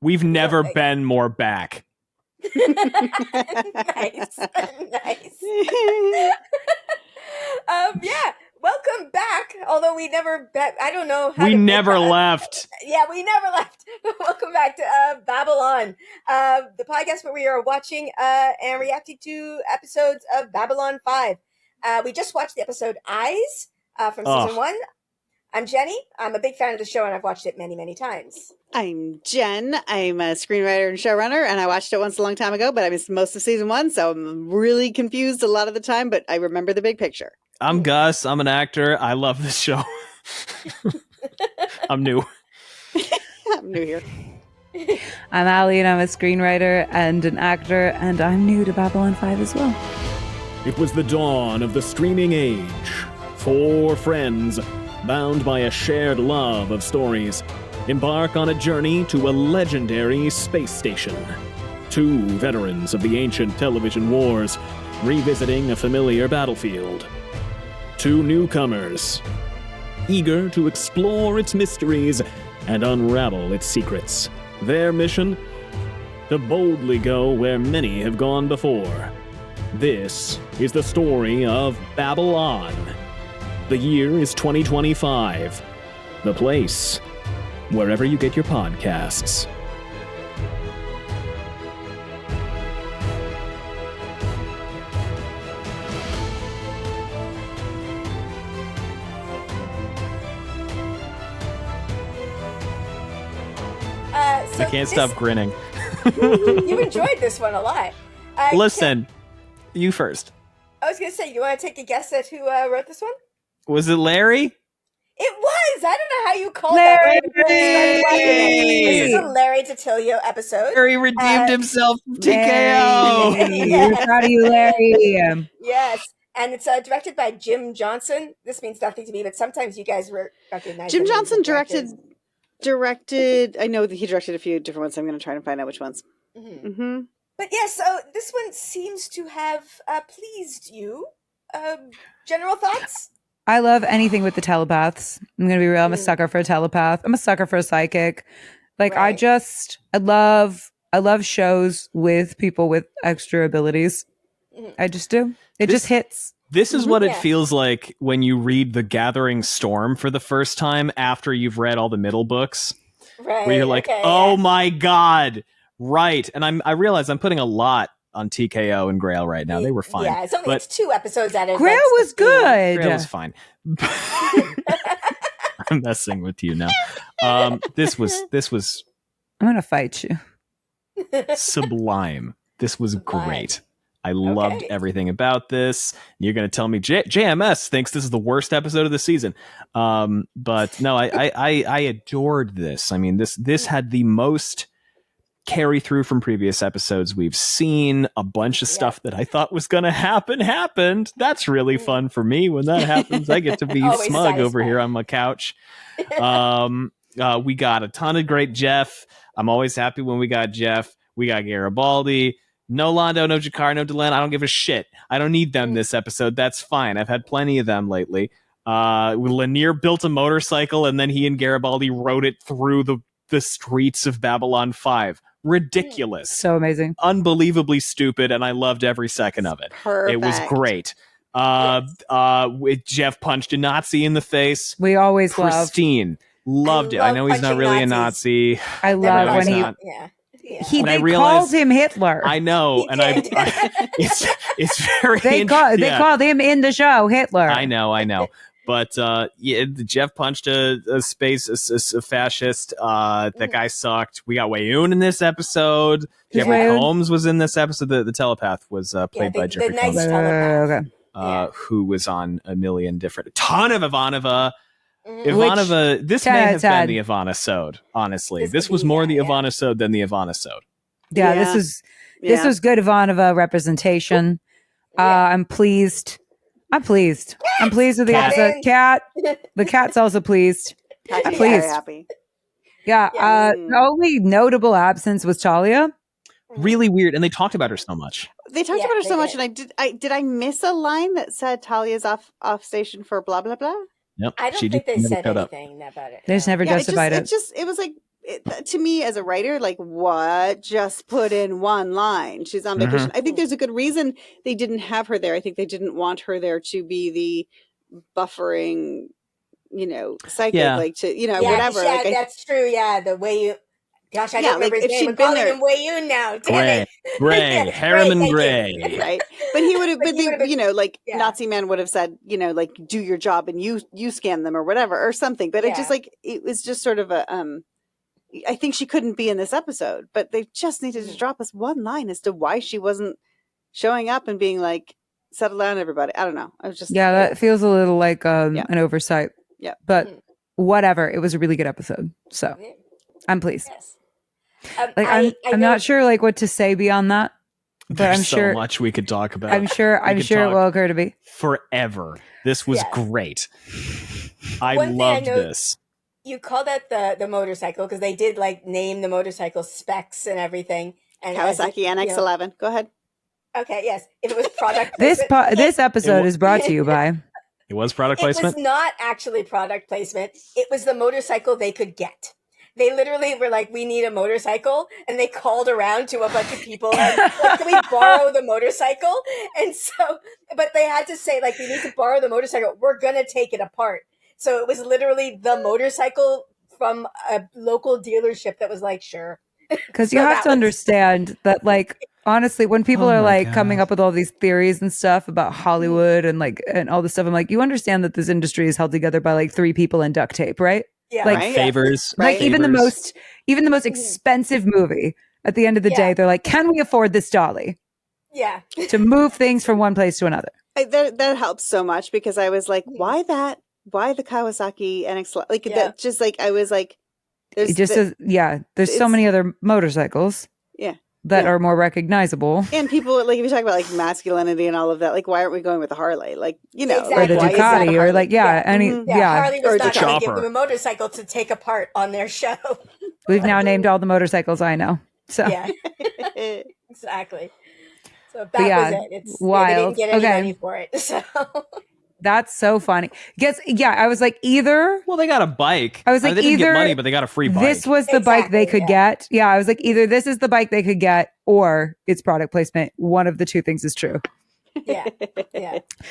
We've never been more back. Nice. Yeah, welcome back. Although we never, I don't know how we to never left. Yeah, we never left. Welcome back to Babylon, the podcast where we are watching and reacting to episodes of Babylon 5. We just watched the episode Eyes from season 1. I'm Jenny. I'm a big fan of the show, and I've watched it many, many times. I'm Jen. I'm a screenwriter and showrunner, and I watched it once a long time ago, but I missed most of season 1, so I'm really confused a lot of the time, but I remember the big picture. I'm Gus. I'm an actor. I love this show. I'm new. I'm new here. I'm Allie, and I'm a screenwriter and an actor, and I'm new to Babylon 5 as well. It was the dawn of the streaming age. 4 friends, bound by a shared love of stories, embark on a journey to a legendary space station. 2 veterans of the ancient television wars, revisiting a familiar battlefield. 2 newcomers, eager to explore its mysteries and unravel its secrets. Their mission? To boldly go where many have gone before. This is the story of Babylon. The year is 2025. The place, wherever you get your podcasts. I can't stop grinning. You enjoyed this one a lot. Listen, you first. I was going to say, you want to take a guess at who wrote this one? Was it Larry? It was. I don't know how you called Larry! that. This is a Larry Talia episode. Larry redeemed himself from TKO. We're proud of you, Larry. Yes. And it's directed by Jim Johnson. This means nothing to me, but sometimes you guys recognize Jim him. Johnson directed, I know that he directed a few different ones. I'm going to try to find out which ones. Mm-hmm. Mm-hmm. But yeah, so this one seems to have pleased you. General thoughts? I love anything with the telepaths. I'm going to be real. I'm a sucker for a telepath. I'm a sucker for a psychic. Like, Right. I love shows with people with extra abilities. I just do. It just hits. This is what it Yeah. feels like when you read The Gathering Storm for the first time after you've read all the middle books. Right. Where you're like, okay, oh yeah. my God. Right. And I realize I'm putting a lot on TKO and Grail right now. They were fine. Yeah, it's 2 episodes out of Grail was good. Grail was fine. I'm messing with you now. This was I'm going to fight you. sublime. This was great. I loved Okay. everything about this. You're going to tell me JMS thinks this is the worst episode of the season. But no, I adored this. I mean, this had the most carry through from previous episodes we've seen. A bunch of stuff that I thought was going to happen happened. That's really fun for me when that happens. I get to be Always smug over satisfying. here on my couch. We got a ton of great Jeff. I'm always happy when we got Jeff. We got Garibaldi. No Londo, no Jakar, no Delenn. I don't give a shit. I don't need them this episode. That's fine. I've had plenty of them lately. Lanier built a motorcycle and then he and Garibaldi rode it through the streets of Babylon 5. Ridiculous. So amazing. Unbelievably stupid, and I loved every second of it. Perfect. It was great. Jeff punched a Nazi in the face. We always love. Pristine. Loved it. I love know he's not punching really Nazis. a Nazi. I love No, when he's he not. Yeah. they realized- called him Hitler. I know, He and did. it's very. They yeah. called him in the show Hitler. I know. But Jeff punched a fascist. That guy sucked. We got Wayoon in this episode. Who's Jeffrey Wayoon? Combs was in this episode. The telepath was played by Jeffrey the nice Combs, telepath. Okay. who was on a ton of Ivanova. Mhm. Ivanova. This may 10 out have of 10. been the Ivana-sode. Honestly, This this could was be, more yeah, the yeah. Ivana-sode than the Ivana-sode. Yeah, Yeah. this Yeah. was good Ivanova representation. I'm pleased. I'm pleased with the Cat episode. in. Cat. The cat's also pleased. Cat's I'm very pleased. happy. Yeah. Yeah. The only notable absence was Talia. Really weird, and they talked about her so much. They talked Yeah, about her they so much, did. and did I miss a line that said Talia's off station for blah blah blah? Yep. I don't She think just they never said showed up. anything about it. They just never Yeah, justified it. it was like to me as a writer, like, what? Just put in one line. She's on vacation. I think there's a good reason they didn't have her there. I think they didn't want her there to be the buffering, psychic, like to, whatever. Yeah, like that's true. Yeah, the way you. Gosh, I don't remember his if name. she'd We're been calling there, him Wayun now. Damn Gray, it. Harriman Gray, Gray. right? But he would have, But he would've been- like yeah. Nazi man would have said, like, do your job and you scan them or whatever or something. But it just it was just sort of a I think she couldn't be in this episode, but they just needed to drop us one line as to why she wasn't showing up and being like, settle down, everybody. I don't know. I was just that feels a little like an oversight. Yeah, but whatever. It was a really good episode, so I'm pleased. Yes. I'm not sure like what to say beyond that, but There's I'm sure so much we could talk about. I'm sure it will occur to me forever. This was great. I One thing loved know- this. You called that the motorcycle because they did like name the motorcycle specs and everything. And Kawasaki NX11. Go ahead. Okay, yes. If it was product this placement, this episode is brought to you by. It was product it placement. was not actually product placement. It was the motorcycle they could get. They literally were like, we need a motorcycle. And they called around to a bunch of people and like, can we borrow the motorcycle? And so, but they had to say like, we need to borrow the motorcycle. We're going to take it apart. So it was literally the motorcycle from a local dealership that was like, sure. Because you have to understand that, like, honestly, when people are like coming up with all these theories and stuff about Hollywood and like and all this stuff, I'm like, you understand that this industry is held together by like 3 people and duct tape, right? Yeah, like right? Favors, like favors. even the most expensive movie. At the end of the day, they're like, can we afford this dolly? Yeah. To move things from one place to another. That helps so much because I was like, why that? Why the Kawasaki NX? Like that? Just like I was like, It just says, there's so many other motorcycles. Yeah. That are more recognizable. And people, like, if you talk about like masculinity and all of that, like, why aren't we going with the Harley? Like, Exactly. or the why is that Ducati, a or like, Harley? Harley was Or not the going to give chopper. them a motorcycle to take apart on their show. We've now named all the motorcycles I know. So Yeah, exactly. So that But was it. It's wild. They didn't get any Okay. money for it. So that's so funny. I was like, either Well, they got a bike. I was like, they didn't get either money, but they got a free bike. this was the bike they Exactly, could get. Yeah, I was like, either this is the bike they could get or it's product placement. One of the two things is true. yeah.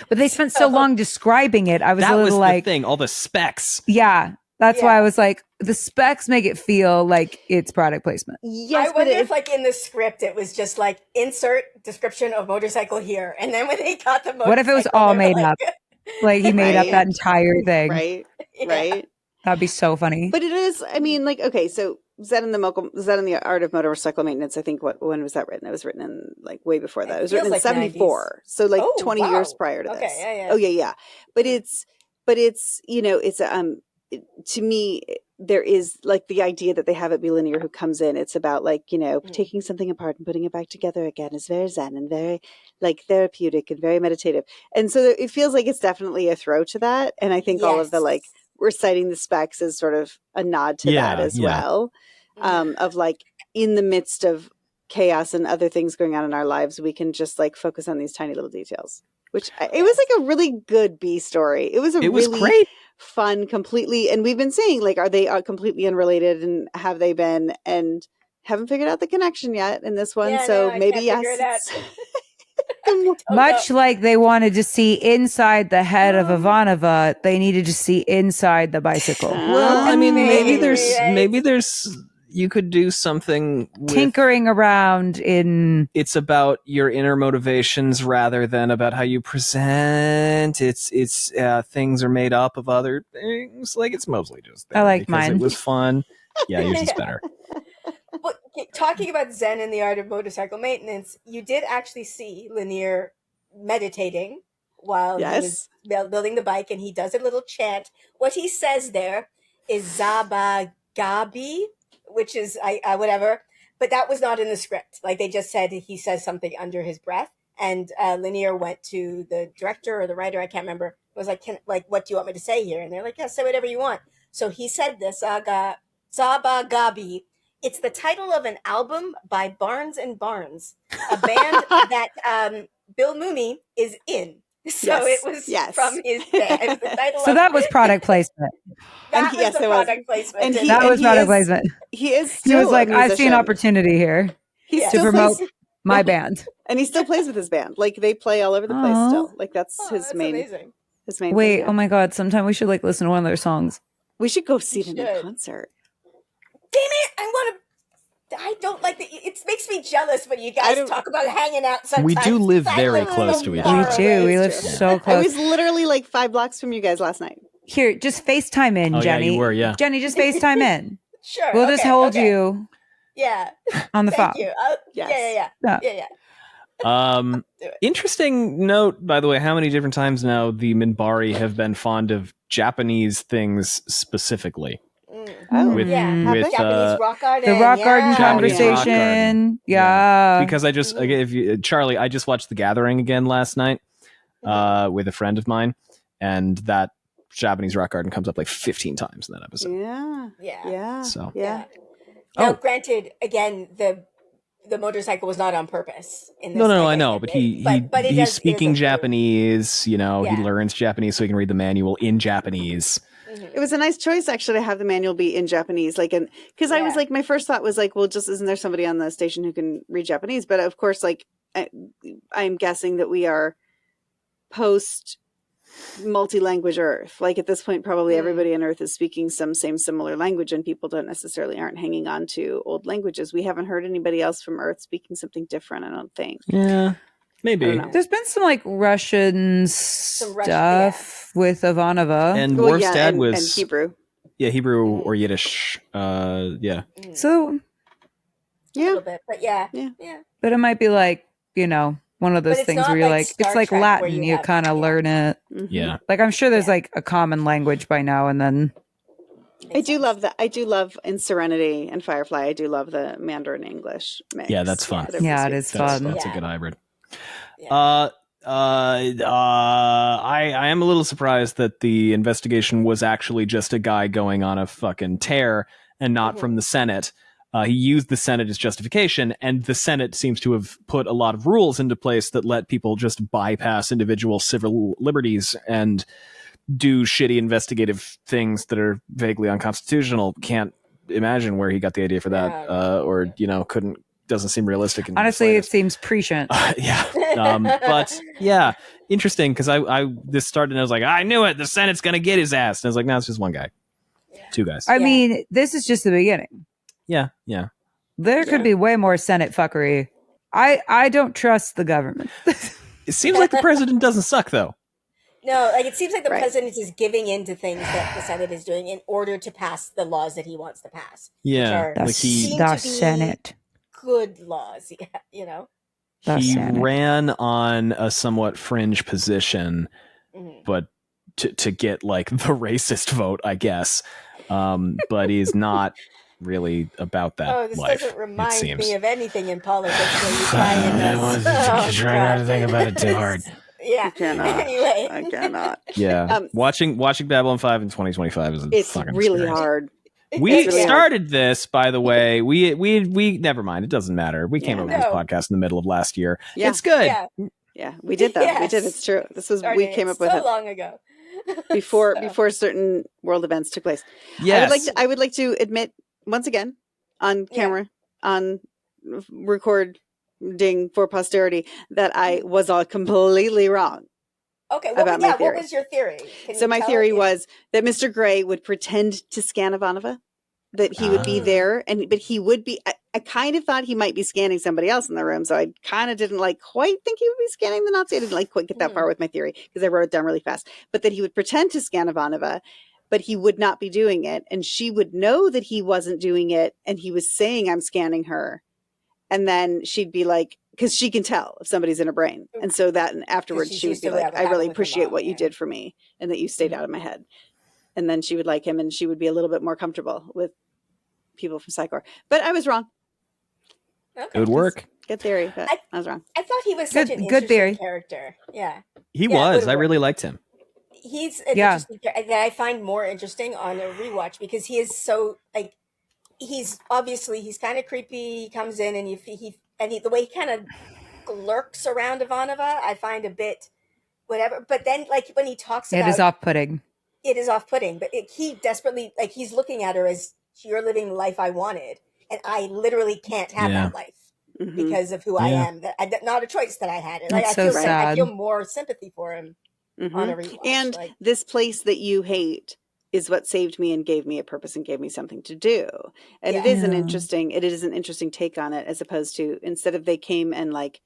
But they spent so long describing it. I was that a was little the like, thing. All the specs. yeah. That's Yeah. why I was like, the specs make it feel like it's product placement. yes, I but wonder if, like, in the script, it was just like insert description of motorcycle here, and then when they got the motorcycle, What if it was all they were made like, up? Like he made up Right. that entire thing. right, Yeah. right. That'd be so funny. But it is. I mean, like, okay, so Zen in the Art of Motorcycle Maintenance. I think when was that written? It was written in like way before that. It was It written in feels like 74, so like Oh, 20 wow. years prior to Okay, this. yeah. Oh yeah. But it's it's to me there is like the idea that they have it be linear who comes in. It's about like taking something apart and putting it back together again is very zen and very like therapeutic and very meditative. And so it feels like it's definitely a throw to that. And I think all of the like reciting the specs is sort of a nod to that as well. Of like in the midst of chaos and other things going on in our lives, we can just like focus on these tiny little details. Which it was like a really good B story. It was really great. fun, completely. And we've been saying like, are they completely unrelated, and have they been? And haven't figured out the connection yet in this one. Yeah, so no, I maybe can't yes. figure it it's- Much like they wanted to see inside the head of Ivanova, they needed to see inside the bicycle. Well, I mean, maybe Maybe. there's you could do something with, Tinkering around in it's about your inner motivations rather than about how you present. It's things are made up of other things. Like it's mostly just there I like because mine. It was fun. Yeah, yours is better. But talking about Zen and the Art of Motorcycle Maintenance, you did actually see Lanier meditating while he was building the bike, and he does a little chant. What he says there is Zabagabi, which is I whatever, but that was not in the script. Like they just said he says something under his breath, and Lanier went to the director or the writer, I can't remember. Was like, what do you want me to say here? And they're like, yeah, say whatever you want. So he said this Zabagabi. It's the title of an album by Barnes and Barnes, a band that Bill Mooney is in. So Yes, it was yes. from his band. It was the title So of that was product placement. that yes, was the it was. product placement. And That was product is- placement. He is He still was like, a I see an musician. opportunity here He Yeah. to still promote plays, my band. and he still plays with his band. Like they play all over the place Aw. still. Like that's Oh, his that's main amazing. Wait, thing. oh my God. Sometime we should like listen to one of their songs. We should go see them in should. concert. Damn it! I don't like it makes me jealous when you I guys don't- talk about hanging out sometimes. We do live I very live close so to each far other. We do. We away. live It's true. so I close. was literally like 5 blocks from you guys last night. Here, just FaceTime in, Oh, yeah, Jenny. you were, yeah. Jenny, just FaceTime in. Sure. We'll just okay, hold okay. you Yeah. on the Thank phone. you. Yes. Yeah. Do it. Interesting note, by the way, how many different times now the Minbari have been fond of Japanese things specifically. Oh, With, Yeah. with Japanese rock garden. The rock garden yeah. Japanese rock conversation. garden. Yeah. Because I just, again, Charlie, I just watched The Gathering again last night with a friend of mine, and that Japanese rock garden comes up like 15 times in that episode. Yeah. Yeah. Yeah. So. Yeah. Now, Oh. granted, again, the motorcycle was not on purpose. In this, No, like I know, said, but it he's does speaking appear. Japanese. You know, he Yeah. learns Japanese so he can read the manual in Japanese. Mhm. It was a nice choice actually to have the manual be in Japanese. Like, and because I was Yeah. like, my first thought was like, well, just isn't there somebody on the station who can read Japanese? But of course, like, I'm guessing that we are post multi-language Earth. Like at this point, probably everybody on Earth is speaking some same similar language, and people don't necessarily aren't hanging on to old languages. We haven't heard anybody else from Earth speaking something different. I don't think. Yeah, maybe. I don't know. There's been some like Russian stuff with Ivanova. And Well, Worf's yeah, dad and was Hebrew. Yeah, Hebrew or Yiddish. Yeah. So, A Yeah. little bit, but yeah. but it might be like, you know, one of those it's things not where you're like like, it's Star like Trek where Latin. you You have- kind of learn it. Mhm. Yeah. Like, I'm sure there's Yeah. like a common language by now and then. I do love that. I do love in Serenity and Firefly. I do love the Mandarin English mix. Yeah, that's fun. that Yeah, everybody it is speaks. fun. That's a Yeah. good hybrid. Yeah. I am a little surprised that the investigation was actually just a guy going on a fucking tear and not from the Senate. He used the Senate as justification, and the Senate seems to have put a lot of rules into place that let people just bypass individual civil liberties and do shitty investigative things that are vaguely unconstitutional. Can't imagine where he got the idea for that, or doesn't seem realistic. In the Honestly, it slightest. seems prescient. Yeah. But yeah, interesting because I this started and I was like, I knew it. The Senate's gonna get his ass. And I was like, no, it's just one guy, two guys. I mean, this is just the beginning. Yeah. There could be way more Senate fuckery. I don't trust the government. It seems like the president doesn't suck though. No, like it seems like the Right. president is giving in to things that the Senate is doing in order to pass the laws that he wants to pass. Yeah, Which are, like seem The to be Senate. good laws, you know. The he Senate. ran on a somewhat fringe position, Mhm. but to get like the racist vote, I guess. But he's not really about that Oh, this life. doesn't It remind seems. me of anything in politics where you try and Try not to think about it too hard. Yeah. I cannot. Anyway. I cannot. Yeah, watching Babylon 5 in 2025 is a It's fucking really experience. hard. We It's really started this, by the way. We never mind. It doesn't matter. We came Yeah. up with this No. podcast in the middle of last year. Yeah. It's good. Yeah. Yeah, we did though. We Yes. did. It's true. This was we Started came up with so it long ago. before So, before certain world events took place. Yes. I would like to admit once again on camera on recording for posterity that I was all completely wrong. Okay, about my theory. what was your theory? Can So you my tell? theory Yeah. was that Mr. Gray would pretend to scan Ivanova, that he would be Ah. there, but he would be. I kind of thought he might be scanning somebody else in the room, so I kind of didn't quite think he would be scanning the Nazi. I didn't quite get that far with my theory because I wrote it down really fast. But that he would pretend to scan Ivanova, but he would not be doing it, and she would know that he wasn't doing it, and he was saying, "I'm scanning her," and then she'd be like, because she can tell if somebody's in her brain, and so that and afterwards she's she would used be to like, what "I happened really with her appreciate mom, what you yeah. did for me, and that you stayed out of my head." And then she would like him, and she would be a little bit more comfortable with people from Psychor. But I was wrong. Okay. It would work. Good theory, but I was wrong. I thought he was such Good- an good interesting theory. character. Yeah. He Yeah, it was. would I work. really liked him. He's an Yeah. interesting character that I find more interesting on a rewatch because he is so like he's kind of creepy. He comes in and the way he kind of lurks around Ivanova, I find a bit whatever. But then, like, when he talks It about is off-putting. it is off-putting, but he desperately, like, he's looking at her as, you're living the life I wanted, and I literally can't have Yeah. that life because of who I am. Not a choice that I had. And, like, That's I so feel sad. I feel more sympathy for him on a rewatch. And like, this place that you hate is what saved me and gave me a purpose and gave me something to do. And Yeah. it is an Yeah. interesting take on it, as opposed to, instead of they came and like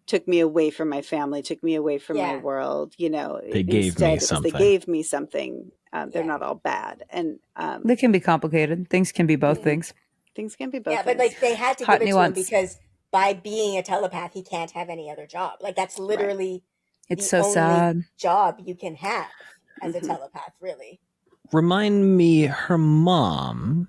took me away from my family, took me away from my world, you know, They gave me instead it was something. they gave me something. They're not all bad. And They can be complicated. Things can be both things. things can be both yeah, but things. like, they had to Hot give it to him nuance. because by being a telepath, he can't have any other job. Like, that's literally It's the so only sad. job you can have as a telepath, really. Remind me, her mom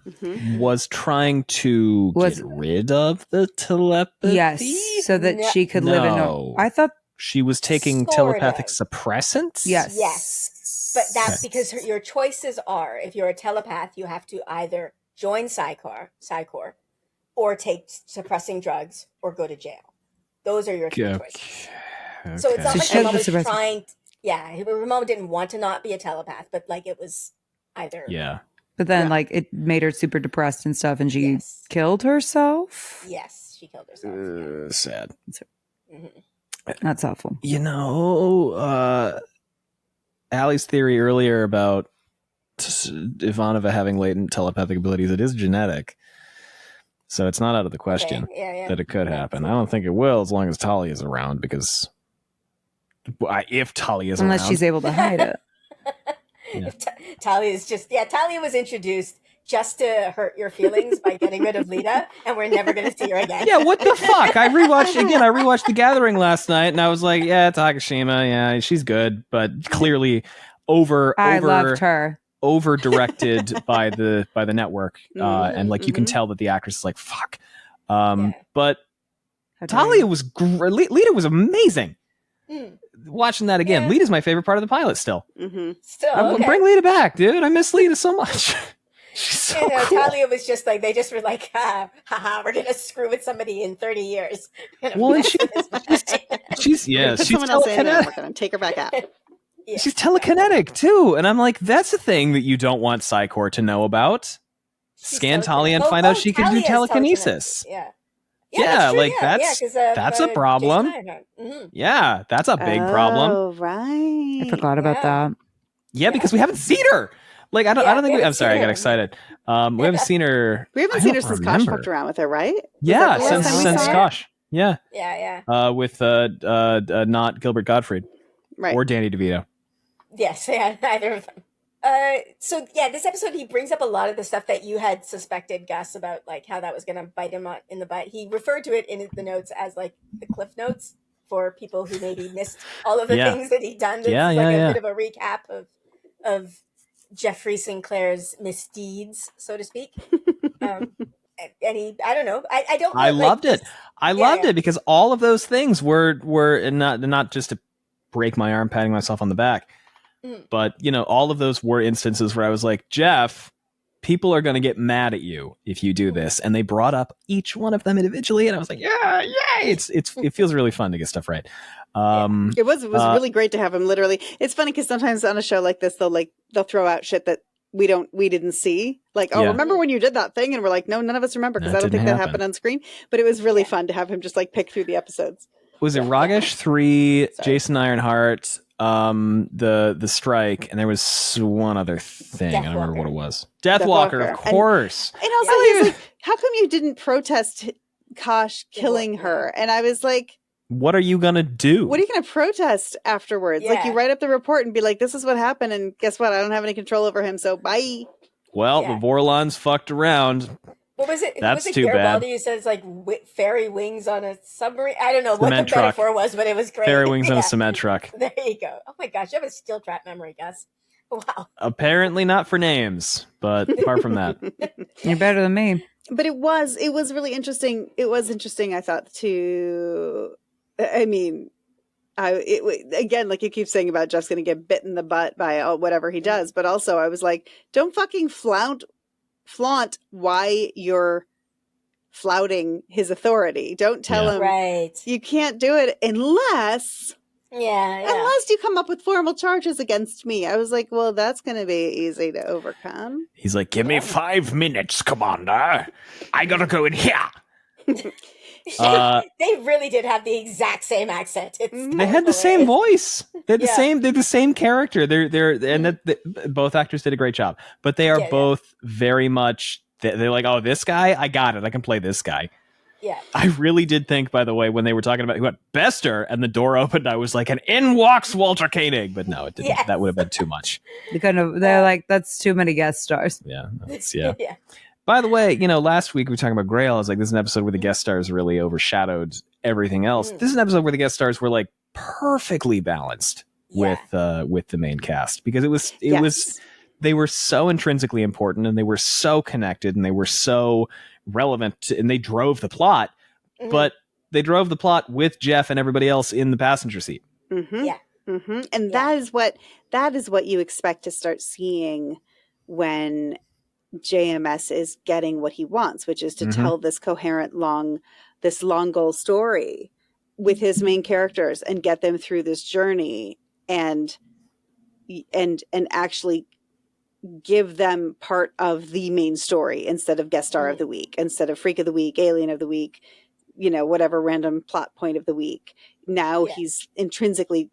was trying to get rid of the telepathy. Yes, so that No. she could live in. No. I thought She was taking Sort telepathic of. suppressants? Yes. But that's Okay. because your choices are, if you're a telepath, you have to either join Psycor, or take suppressing drugs, or go to jail. Those are your three choices. So it's not So like she her took mom the was suppressant. trying. Her mom didn't want to not be a telepath, but like, it was either. Yeah. But then, like, it made her super depressed and stuff, and she Yes. killed herself. Yes, she killed herself. Sad. That's awful. You know, Allie's theory earlier about Ivanova having latent telepathic abilities, it is genetic. So it's not out of the question that it could happen. I don't think it will, as long as Talia is around, because if Talia is Unless around. she's able to hide it. Yeah. Talia is just, Talia was introduced just to hurt your feelings by getting rid of Lita, and we're never going to see her again. Yeah, what the fuck? I rewatched The Gathering last night, and I was like, yeah, Takashima, yeah, she's good, but clearly I loved her. over directed by the network, and like you can tell that the actress is like, fuck. But Talia was great. Lita was amazing. Watching that again, Lita's my favorite part of the pilot still. Still, bring Lita back, dude. I miss Lita so much. She's so cool. Talia was just like, they just were like, we're gonna screw with somebody in 30 years. Well, and she's someone else in and we're gonna take her back out. She's telekinetic too, and I'm like, that's a thing that you don't want Psycor to know about. Scan Talia and find out she can do telekinesis. That's a problem. Yeah, that's a big problem. Oh, right. I forgot about that. Yeah, because we haven't seen her. Like, I don't think I'm sorry, I got excited. We haven't seen her. We haven't seen her since Kosh fucked around with her, right? Yeah, since Kosh. Yeah. Yeah. With not Gilbert Gottfried. Right. Or Danny DeVito. Yes, neither of them. So this episode, he brings up a lot of the stuff that you had suspected, Gus, about like how that was going to bite him in the butt. He referred to it in the notes as like the Cliff Notes for people who maybe missed all of the things that he'd done. It's a bit of a recap of Jeffrey Sinclair's misdeeds, so to speak. And I don't know. I loved it. I loved it because all of those things were not just to break my arm patting myself on the back. But, all of those were instances where I was like, Jeff, people are going to get mad at you if you do this. And they brought up each one of them individually. And I was like, yeah, yay. It feels really fun to get stuff right. It was really great to have him literally. It's funny because sometimes on a show like this, they'll throw out shit that we didn't see. Like, remember when you did that thing? And we're like, no, none of us remember because I don't think that happened on screen. But it was really fun to have him just like pick through the episodes. Was it Ragesh 3, Jason Ironheart, the strike, and there was one other thing. I don't remember what it was. Deathwalker, of course. And also he was like, how come you didn't protest Kosh killing her? And I was like, what are you gonna do? What are you gonna protest afterwards? Like, you write up the report and be like, this is what happened, and guess what? I don't have any control over him, so bye. Well, the Vorlons fucked around. What was it? That's too bad. Garibaldi says like fairy wings on a submarine. I don't know what Cement the metaphor was, but it was great. Fairy wings on a cement truck. There you go. Oh my gosh, you have a steel trap memory, Gus. Wow. Apparently not for names, but apart from that, you're better than me. But it was really interesting. It was interesting, I thought, to. I mean, again, like you keep saying about Jeff's going to get bit in the butt by whatever he does, but also I was like, don't fucking flaunt why you're flouting his authority. Don't tell him right. You can't do it unless Yeah. Unless you come up with formal charges against me. I was like, well, that's going to be easy to overcome. He's like, give me 5 minutes, Commander. I gotta go in here. They really did have the exact same accent. They had the same voice. They had the same. They're the same character. Both actors did a great job. But they are both very much. They're like, oh, this guy, I got it. I can play this guy. Yeah. I really did think, by the way, when they were talking about who went Bester and the door opened, I was like, and in walks Walter Koenig. But no, it didn't. Yes. That would have been too much. They're like, that's too many guest stars. Yeah. Yeah. By the way, last week we were talking about Grail. I was like, this is an episode where the guest stars really overshadowed everything else. This is an episode where the guest stars were like perfectly balanced with the main cast, because it was they were so intrinsically important, and they were so connected, and they were so relevant, and they drove the plot. But they drove the plot with Jeff and everybody else in the passenger seat. Mm-hmm. Yeah. Mm-hmm. And that is what you expect to start seeing when JMS is getting what he wants, which is to tell this coherent long goal story with his main characters and get them through this journey and actually give them part of the main story instead of guest star of the week, instead of freak of the week, alien of the week, whatever random plot point of the week. Now he's intrinsically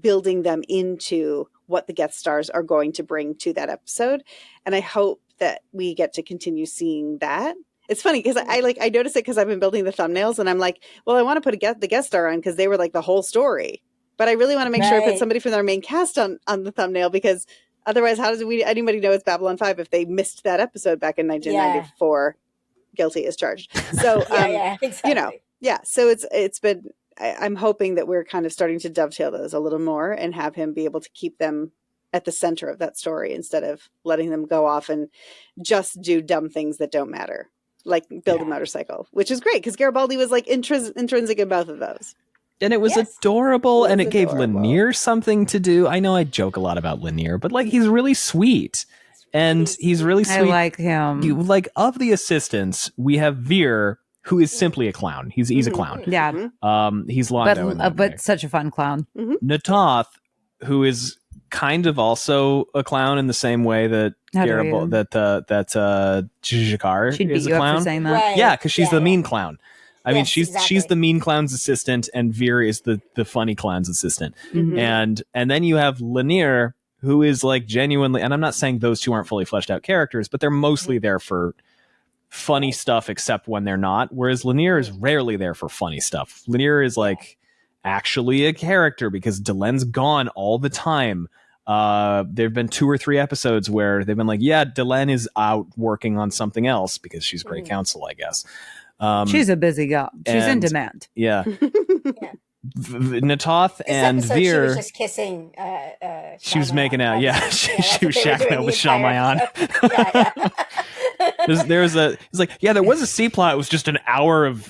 building them into what the guest stars are going to bring to that episode. And I hope that we get to continue seeing that. It's funny because I noticed it because I've been building the thumbnails, and I'm like, well, I want to put the guest star on because they were like the whole story. But I really want to make sure I put somebody from their main cast on the thumbnail, because otherwise, how does anybody know it's Babylon 5 if they missed that episode back in 1994? Guilty as charged. So, exactly. So it's been. I'm hoping that we're kind of starting to dovetail those a little more and have him be able to keep them at the center of that story instead of letting them go off and just do dumb things that don't matter, like build a motorcycle, which is great because Garibaldi was like intrinsic in both of those. And it was adorable, and it gave Lanier something to do. I know I joke a lot about Lanier, but like he's really sweet. And he's really sweet. I like him. Of the assistants, we have Veer, who is simply a clown. He's a clown. Yeah. He's Londo. But such a fun clown. Natoth, who is kind of also a clown in the same way that Jakar is a clown. For saying that. Right. Yeah, because she's the mean clown. I mean, she's the mean clown's assistant, and Veer is the funny clown's assistant. And then you have Lanier, who is like genuinely, and I'm not saying those two aren't fully fleshed out characters, but they're mostly there for funny stuff, except when they're not. Whereas Lanier is rarely there for funny stuff. Lanier is like actually a character because Delen's gone all the time. There've been 2 or 3 episodes where they've been like, yeah, Delen is out working on something else because she's great counsel, I guess. She's a busy girl. She's in demand. Yeah. Natoth and Veer. She was just kissing. She was making out. Yeah, she was shacking out with Shamayan. It's like, yeah, there was a C plot. It was just an hour of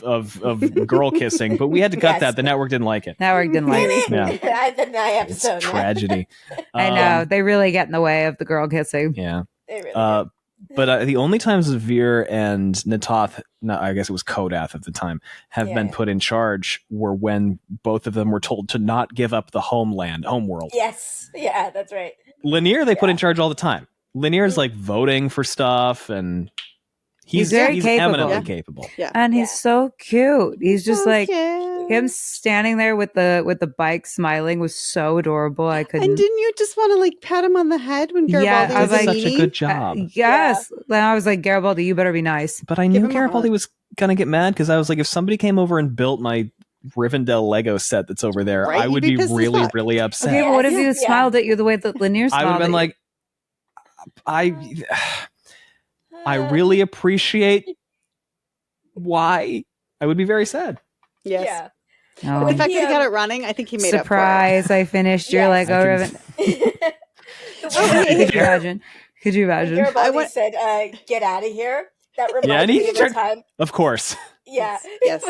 girl kissing, but we had to cut that. The network didn't like it. Network didn't like it. Yeah. The episode. It's tragedy. I know. They really get in the way of the girl kissing. Yeah. They really but the only times Veer and Natoth, I guess it was Kodath at the time, have been put in charge were when both of them were told to not give up the homeworld. Yes. Yeah, that's right. Lanier, they put in charge all the time. Lanier's like voting for stuff, and he's eminently capable. Yeah. And he's so cute. He's just cute. Him standing there with the bike smiling was so adorable. I couldn't. And didn't you just want to like pat him on the head when Garibaldi was like, such a good job. Yes. Then I was like, Garibaldi, you better be nice. But I knew Garibaldi was gonna get mad because I was like, if somebody came over and built my Rivendell Lego set that's over there, I would be really, really upset. Okay, but what if he smiled at you the way that Lanier smiled? I would have been like, I really appreciate why. I would be very sad. Yes. Yeah. Oh. The fact that he got it running, I think he made surprise. Up for it. I finished. You're like, oh, Riven. Could you imagine? Could you imagine? Garibaldi said, "Get out of here." That reminded me of the time. Of course. Yeah. Yes.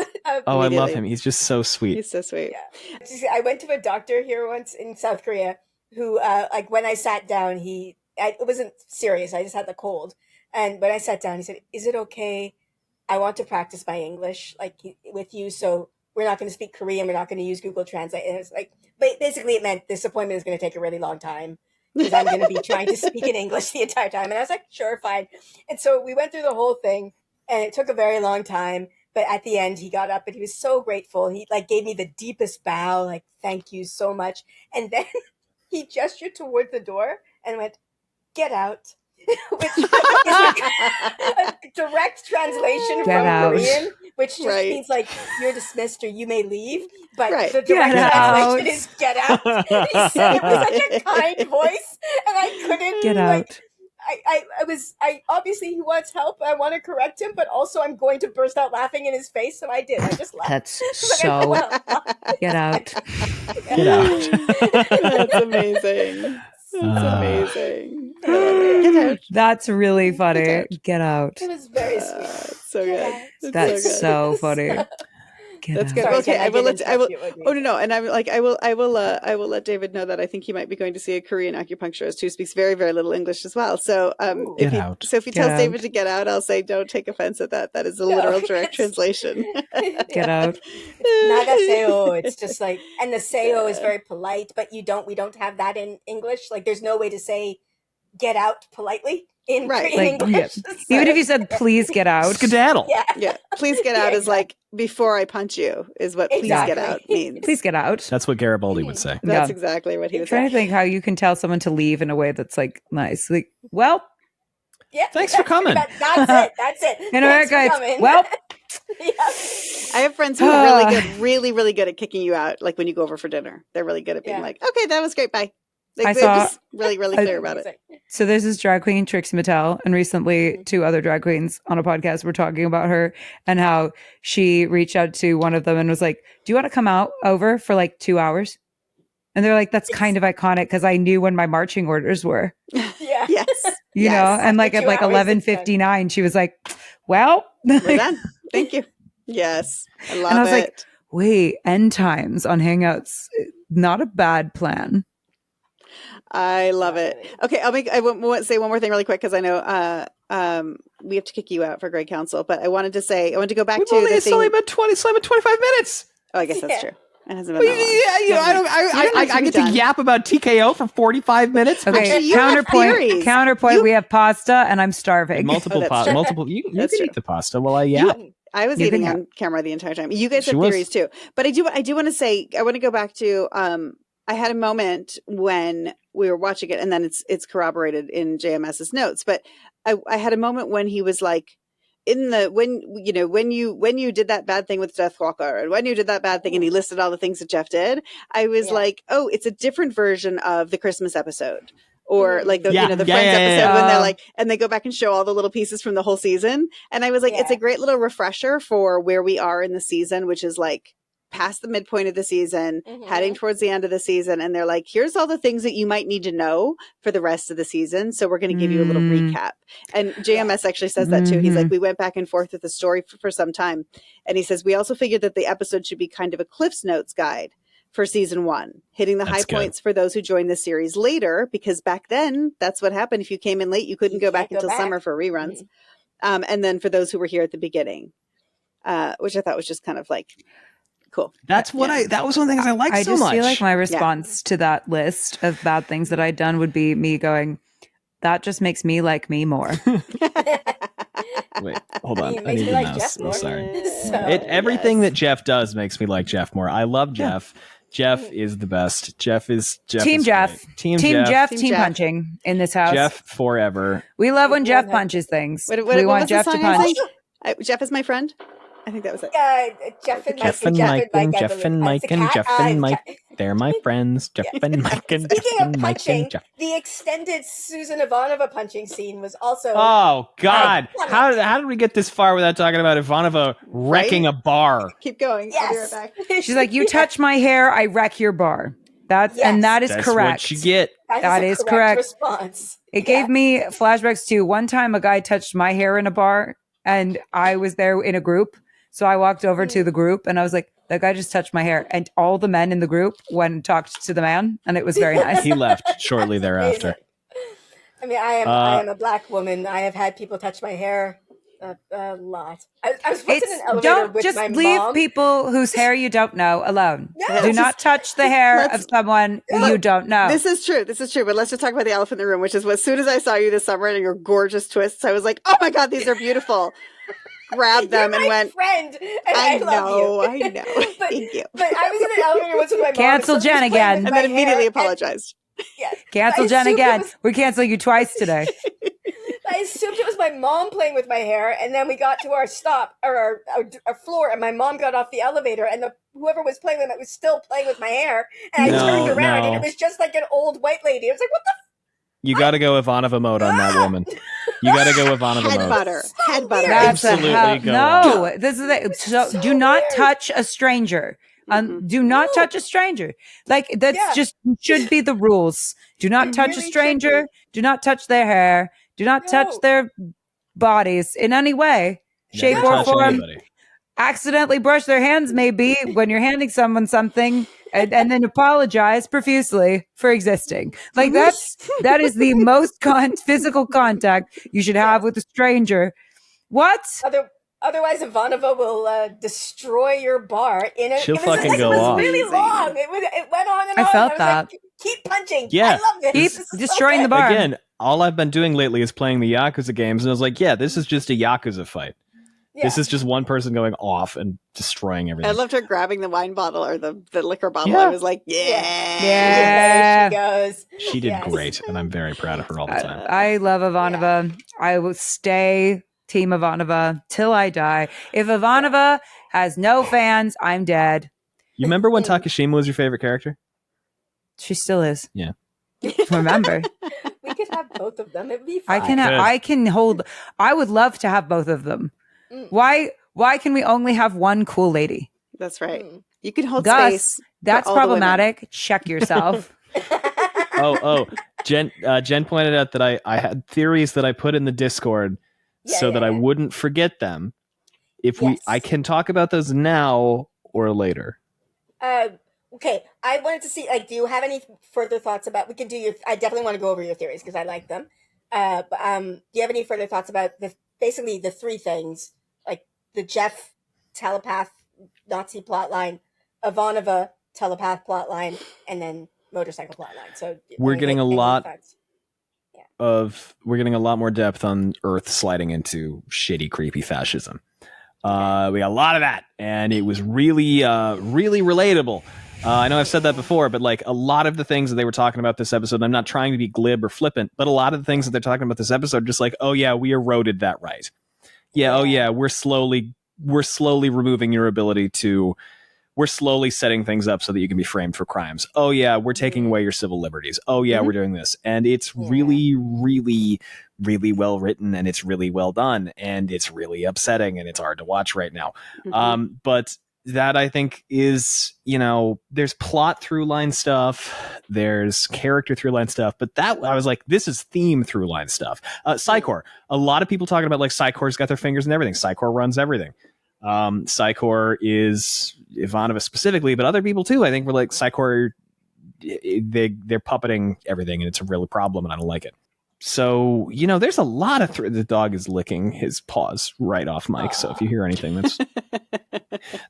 Oh, I love him. He's just so sweet. He's so sweet. Yeah. I went to a doctor here once in South Korea who, like, when I sat down, it wasn't serious. I just had the cold. And when I sat down, he said, "Is it okay? I want to practice my English, like, with you. So we're not going to speak Korean. We're not going to use Google Translate. And it's like, but basically it meant this appointment is going to take a really long time because I'm going to be trying to speak in English the entire time. And I was like, sure, fine. And so we went through the whole thing and it took a very long time. But at the end, he got up and he was so grateful. He like gave me the deepest bow, like, thank you so much. And then he gestured toward the door and went, get out. Which is a direct translation Get from out. Korean, which just Right. means like you're dismissed or you may leave. But Right. the direct Get translation out. is get out. He said it with such a kind voice, and I couldn't Get like. out. I obviously he wants help. I want to correct him, but also I'm going to burst out laughing in his face, so I did. I just laughed. That's Like, so. well, Get out. Get out. That's amazing. That's amazing. I love it. Get out. That's really funny. Get Get out. it was very sweet. It's so good. It's That's so good. so funny. Get That's out. good. Sorry, Okay, Jen, I will did let I will. interrupt you. Oh no, and I'm like I will let David know that I think he might be going to see a Korean acupuncturist who speaks very very little English as well. So Ooh. Get out. So if he Get tells out. David to get out, I'll say don't take offense at that. That is a literal direct translation. Get out. Nagaseo. It's just like, and the seo is very polite, but we don't have that in English. Like, there's no way to say get out politely in Right. Korean Like, yeah. English. Even if you said, please get out. Skedaddle. Yeah. Yeah, please get out Yeah, is like before I punch you is what please Exactly. get out means. Please get out. That's what Garibaldi would say. That's Yeah. exactly what he I'm was trying saying. to think how you can tell someone to leave in a way that's like nice. Like, well, Yeah. Thanks for coming. That's it. That's it. in Thanks America, for it's, coming. well, Yeah. I have friends who are really good, really good at kicking you out. Like when you go over for dinner, they're really good at being Yeah. like, "Okay, that was great, bye." Like, I they're saw- just really clear about it. so there's this drag queen, Trixie Mattel, and recently two other drag queens on a podcast were talking about her and how she reached out to one of them and was like, do you want to come over for like 2 hours? And they're like, that's kind of iconic because I knew when my marching orders were, Yeah. Yes, you Yes. know, and like After at 2 like hours, it's done. 11:59, she was like, well, we're done. Thank you. Yes, I love And I was it. like, wait, end times on Hangouts, not a bad plan. I love it. Okay, I want to say one more thing really quick because I know we have to kick you out for Grey Council, but I wanted to go back to the It's thing. only been 25 minutes. Oh, I guess that's Yeah. true. It hasn't been that long. You know, Never mind. You don't have to I be get to done. yap about TKO for 45 minutes. Okay, Actually, you have theories. counterpoint. You- We have pasta, and I'm starving. Multiple, that's true. multiple. You That's can true. eat the pasta while I yap. I was You eating can on camera the entire time. You guys She have was. theories too, but I do want to say I want to go back to I had a moment when we were watching it, and then it's corroborated in JMS's notes. But I had a moment when he was like, when you did that bad thing with Deathwalker, and when you did that bad thing, and he listed all the things that Jeff did. I was Yeah. like, oh, it's a different version of the Christmas episode. Or like the Yeah. the Yeah, Friends yeah, episode yeah. when they're like, and they go back and show all the little pieces from the whole season. And I was like, it's a Yeah. great little refresher for where we are in the season, which is like past the midpoint of the season, Mhm. heading towards the end of the season. And they're like, here's all the things that you might need to know for the rest of the season. So we're going to give you a little Mm. recap. And JMS actually says that too. He's Mhm. like, we went back and forth with the story for some time. And he says, we also figured that the episode should be kind of a Cliff's Notes guide for season 1, hitting the That's high good. points for those who joined the series later, because back then that's what happened. If you came in late, you couldn't You go back can't go until back. summer for reruns. And then for those who were here at the beginning, which I thought was just kind of like cool. That's what Yeah. that was one of the things I liked I so just much. feel like my response to that list of bad things that I'd done would be me going, that just makes me like me more. Wait, hold on. He I makes need me the like mouse. Jeff Oh, more. sorry. So, Everything that Jeff does makes me like Jeff more. I love Jeff. Jeff is the best. Jeff is Team is Jeff. great. Team Team Jeff. Team Team Jeff. punching in this house. Jeff forever. We love when Jeff 100%. punches things. What we want was Jeff the to song I punch. sang? Jeff is my friend. I think that was it. Jeff and Jeff Mike and Mike and I Jeff believe. and That's Mike the and cat. Jeff and Mike. They're my friends. Jeff and Mike and Jeff Speaking of and Mike punching, and Jeff. the extended Susan Ivanova punching scene was also. Oh God! Iconic. How did we get this far without talking about Ivanova wrecking a bar? Keep going. I'll be Yes. right back. She's like, you touch my hair, I wreck your bar. And Yes. that is That's correct. what you get. That a is correct. response. It gave me flashbacks to one time a guy touched my hair in a bar and I was there in a group. So I walked over to the group and I was like, that guy just touched my hair. And all the men in the group went and talked to the man. And it was very nice. He left shortly thereafter. I mean, I am a black woman. I have had people touch my hair A lot. I was once in an It's elevator don't with just my leave mom. people whose hair you don't know alone. No, Do not touch the hair let's- of someone you don't know. This is true. But let's just talk about the elephant in the room, which is as soon as I saw you this summer and your gorgeous twists, I was like, oh my God, these are beautiful. Grabbed them You're and my went, friend, and I love you. I know. But, Thank you. but I was in an elevator once with my mom. Cancel and somebody Jen was playing again. with And my then immediately hair, apologized. And, yes. Cancel I Jen assumed it again. was- We're canceling you twice today. I assumed it was my mom playing with my hair, and then we got to our stop or our floor, and my mom got off the elevator, and whoever was playing with it was still playing with my hair, and I No, turned around, and no. it was just like an old white lady. I was like, "What the?" You got to go Ivanova mode on that woman. You got to go Ivanova Head mode. butter. Head butter. That's Absolutely a go no. This is it. So so do not weird. touch a stranger. Do not No. touch a stranger. Like that's Yeah. just should be the rules. Do not It touch really a should stranger. be. Do not touch their hair. Do not touch No. their bodies in any way, shape, Never or touch form. anybody. Accidentally brush their hands, maybe when you're handing someone something, and then apologize profusely for existing. Like that is the most physical contact you should have with a stranger. What? Otherwise, Ivanova will destroy your bar in a. She'll it was fucking like, go it was off. really Amazing. long. It went on and I on. felt was that. like, keep punching. Yeah. I love this. Keep This is so destroying the good. bar. Again, all I've been doing lately is playing the Yakuza games, and I was like, yeah, this is just a Yakuza fight. Yeah. This is just one person going off and destroying I everything. loved her grabbing the wine bottle or the liquor bottle. Yeah. I was like, yeah. Yeah. There she goes. She did Yes. great, and I'm very proud of her all the time. I love Ivanova. I will stay Team Ivanova till I die. If Ivanova has no fans, I'm dead. You remember when Takashima was your favorite character? She still is. Yeah. Remember, We could have both of them. It'd be fun. Good. I can hold. I would love to have both of them. Mm. Why can we only have one cool lady? That's right. Mm. You can hold Gus, space. that's all the women. problematic. Check yourself. Jen pointed out that I had theories that I put in the Discord so that I wouldn't forget them. Yes. I can talk about those now or later. Okay, I wanted to see, like, do you have any further thoughts about? We can do your. I definitely want to go over your theories because I like them. But do you have any further thoughts about basically the three things, like the Jeff telepath Nazi plotline, Ivanova telepath plotline, and then motorcycle plotline? So We're getting a lot thoughts? we're getting a lot more depth on Earth sliding into shitty, creepy fascism. We got a lot of that, and it was really, really relatable. I know I've said that before, but like a lot of the things that they were talking about this episode, and I'm not trying to be glib or flippant, but a lot of the things that they're talking about this episode, just like, oh yeah, we eroded that right. Yeah, oh yeah, we're slowly removing your ability to. We're slowly setting things up so that you can be framed for crimes. Oh yeah, we're taking away your civil liberties. Oh yeah, we're doing this, and it's really, really, really well written, and it's really well done, and it's really upsetting, and it's hard to watch right now. But that I think is, there's plot through line stuff, there's character through line stuff, but that I was like, this is theme through line stuff. Psychor, a lot of people talking about like Psychor's got their fingers in everything. Psychor runs everything. Psychor is Ivanova specifically, but other people too. I think we're like Psychor, they're puppeting everything, and it's a real problem, and I don't like it. So, there's a lot of the dog is licking his paws right off mic. So if you hear anything,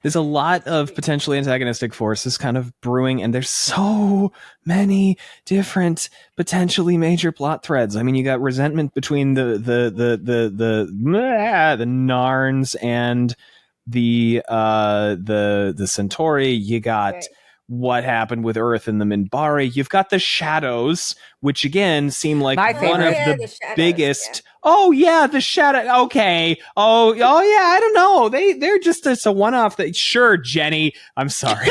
there's a lot of potentially antagonistic forces kind of brewing, and there's so many different potentially major plot threads. I mean, you got resentment between the Narns and the Centauri. You got what happened with Earth and the Minbari. You've got the Shadows, which again seem like My one of favorite. the Shadows, biggest. yeah. Oh yeah, the Shadow. Okay. Oh yeah. I don't know. They're just it's a one-off. That sure, Jenny. I'm sorry.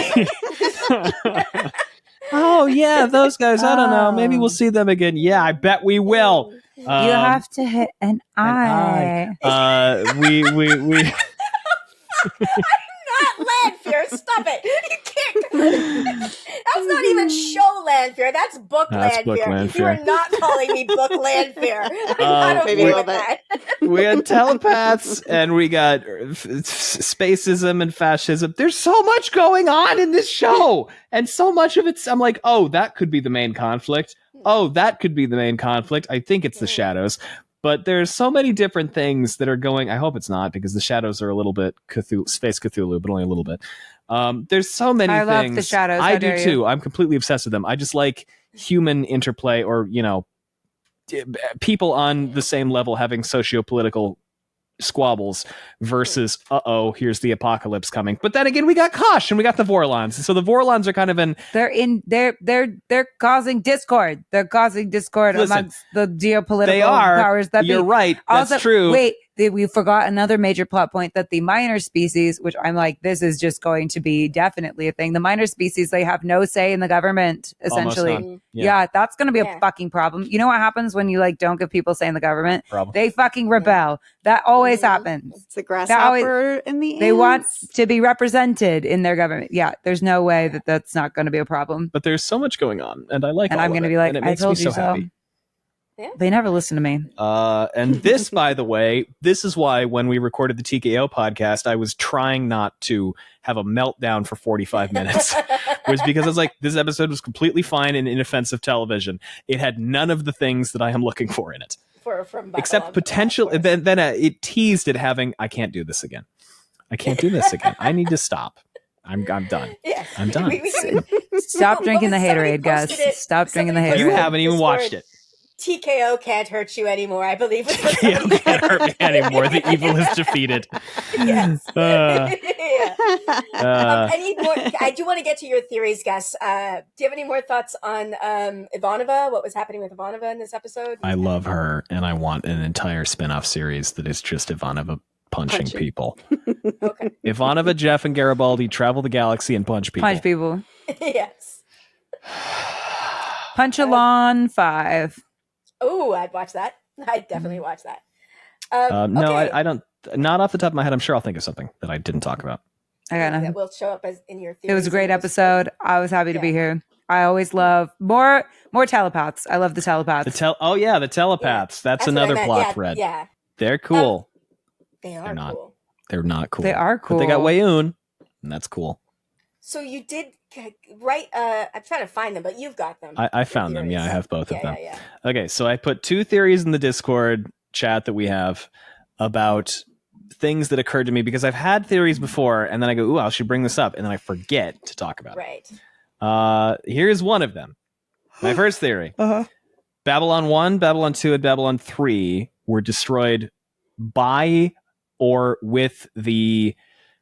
Oh yeah, those guys. I don't know. Maybe we'll see them again. Yeah, I bet we will. You have to hit an eye. We. Not Landfear. Stop it. You can't. That's not even show Landfear. That's book That's Landfear. book You Landfear. are not calling me book Landfear. I'm not maybe okay a with little that. We had telepaths, and we got spacism and fascism. There's so much going on in this show, and so much of it's. I'm like, oh, that could be the main conflict. Oh, that could be the main conflict. I think it's the Shadows. But there's so many different things that are going. I hope it's not, because the shadows are a little bit Space Cthulhu, but only a little bit. There's so many things. I love the shadows. I How do dare too. you? I'm completely obsessed with them. I just like human interplay, or people on the same level having socio-political squabbles versus here's the apocalypse coming. But then again, we got Kosh and we got the Vorlons. So the Vorlons are kind of They're causing discord. They're causing discord amongst the geopolitical powers that You're be. right. That's Also, true. Wait, we forgot another major plot point, that the minor species, which I'm like, this is just going to be definitely a thing. The minor species, they have no say in the government, essentially. Almost none. Yeah, that's going to be Yeah. a fucking problem. You know what happens when you like don't give people say in the government? Problem. They fucking rebel. That always happens. It's a grasshopper in the They want ants. to be represented in their government. Yeah, there's no way that that's not going to be a problem. But there's so much going on, and I like. And all I'm of going to it, be like, and it I makes told me you so so. happy. Yeah. They never listen to me. And this, by the way, this is why when we recorded the TKO podcast, I was trying not to have a meltdown for 45 minutes. Was because I was like, this episode was completely fine and inoffensive television. It had none of the things that I am looking for in it, from except Babylon, potential. of course. Then it teased it having. I can't do this again. I can't do this again. I need to stop. I'm done. Yeah. I'm done. Stop drinking the Somebody Haterade, Gus. posted it. Stop drinking the Somebody You Haterade. haven't even watched it. TKO can't hurt you anymore, I believe. Is what You somebody can't hurt me anymore. The evil is defeated. Yes. Uh, Yeah. I need more. I do want to get to your theories, Gus. Do you have any more thoughts on Ivanova? What was happening with Ivanova in this episode? I love her, and I want an entire spin-off series that is just Ivanova punching people. Okay. Ivanova, Jeff, and Garibaldi travel the galaxy and punch people. Punch people. Yes. Punch-a-lon 5. Oh, I'd watch that. I'd definitely watch that. No, okay. I don't. Not off the top of my head. I'm sure I'll think of something that I didn't talk about. I got That nothing. will show up as in your theories. It was a great episode. I was happy to be Yeah. here. I always love more telepaths. I love the telepaths. The telepaths. That's That's what I another meant. plot Yeah, thread. Yeah, They're cool. they are They're not. cool. They're not cool. They are cool. But they got Wayoon, and that's cool. So you did write. I'm trying to find them, but you've got them. I found them. Yeah, I have both of them. Yeah. Okay, so I put 2 theories in the Discord chat that we have about things that occurred to me, because I've had theories before, and then I go, ooh, I should bring this up, and then I forget to talk about Right. it. Here's one of them. My first theory. Babylon 1, Babylon 2, and Babylon 3 were destroyed by or with the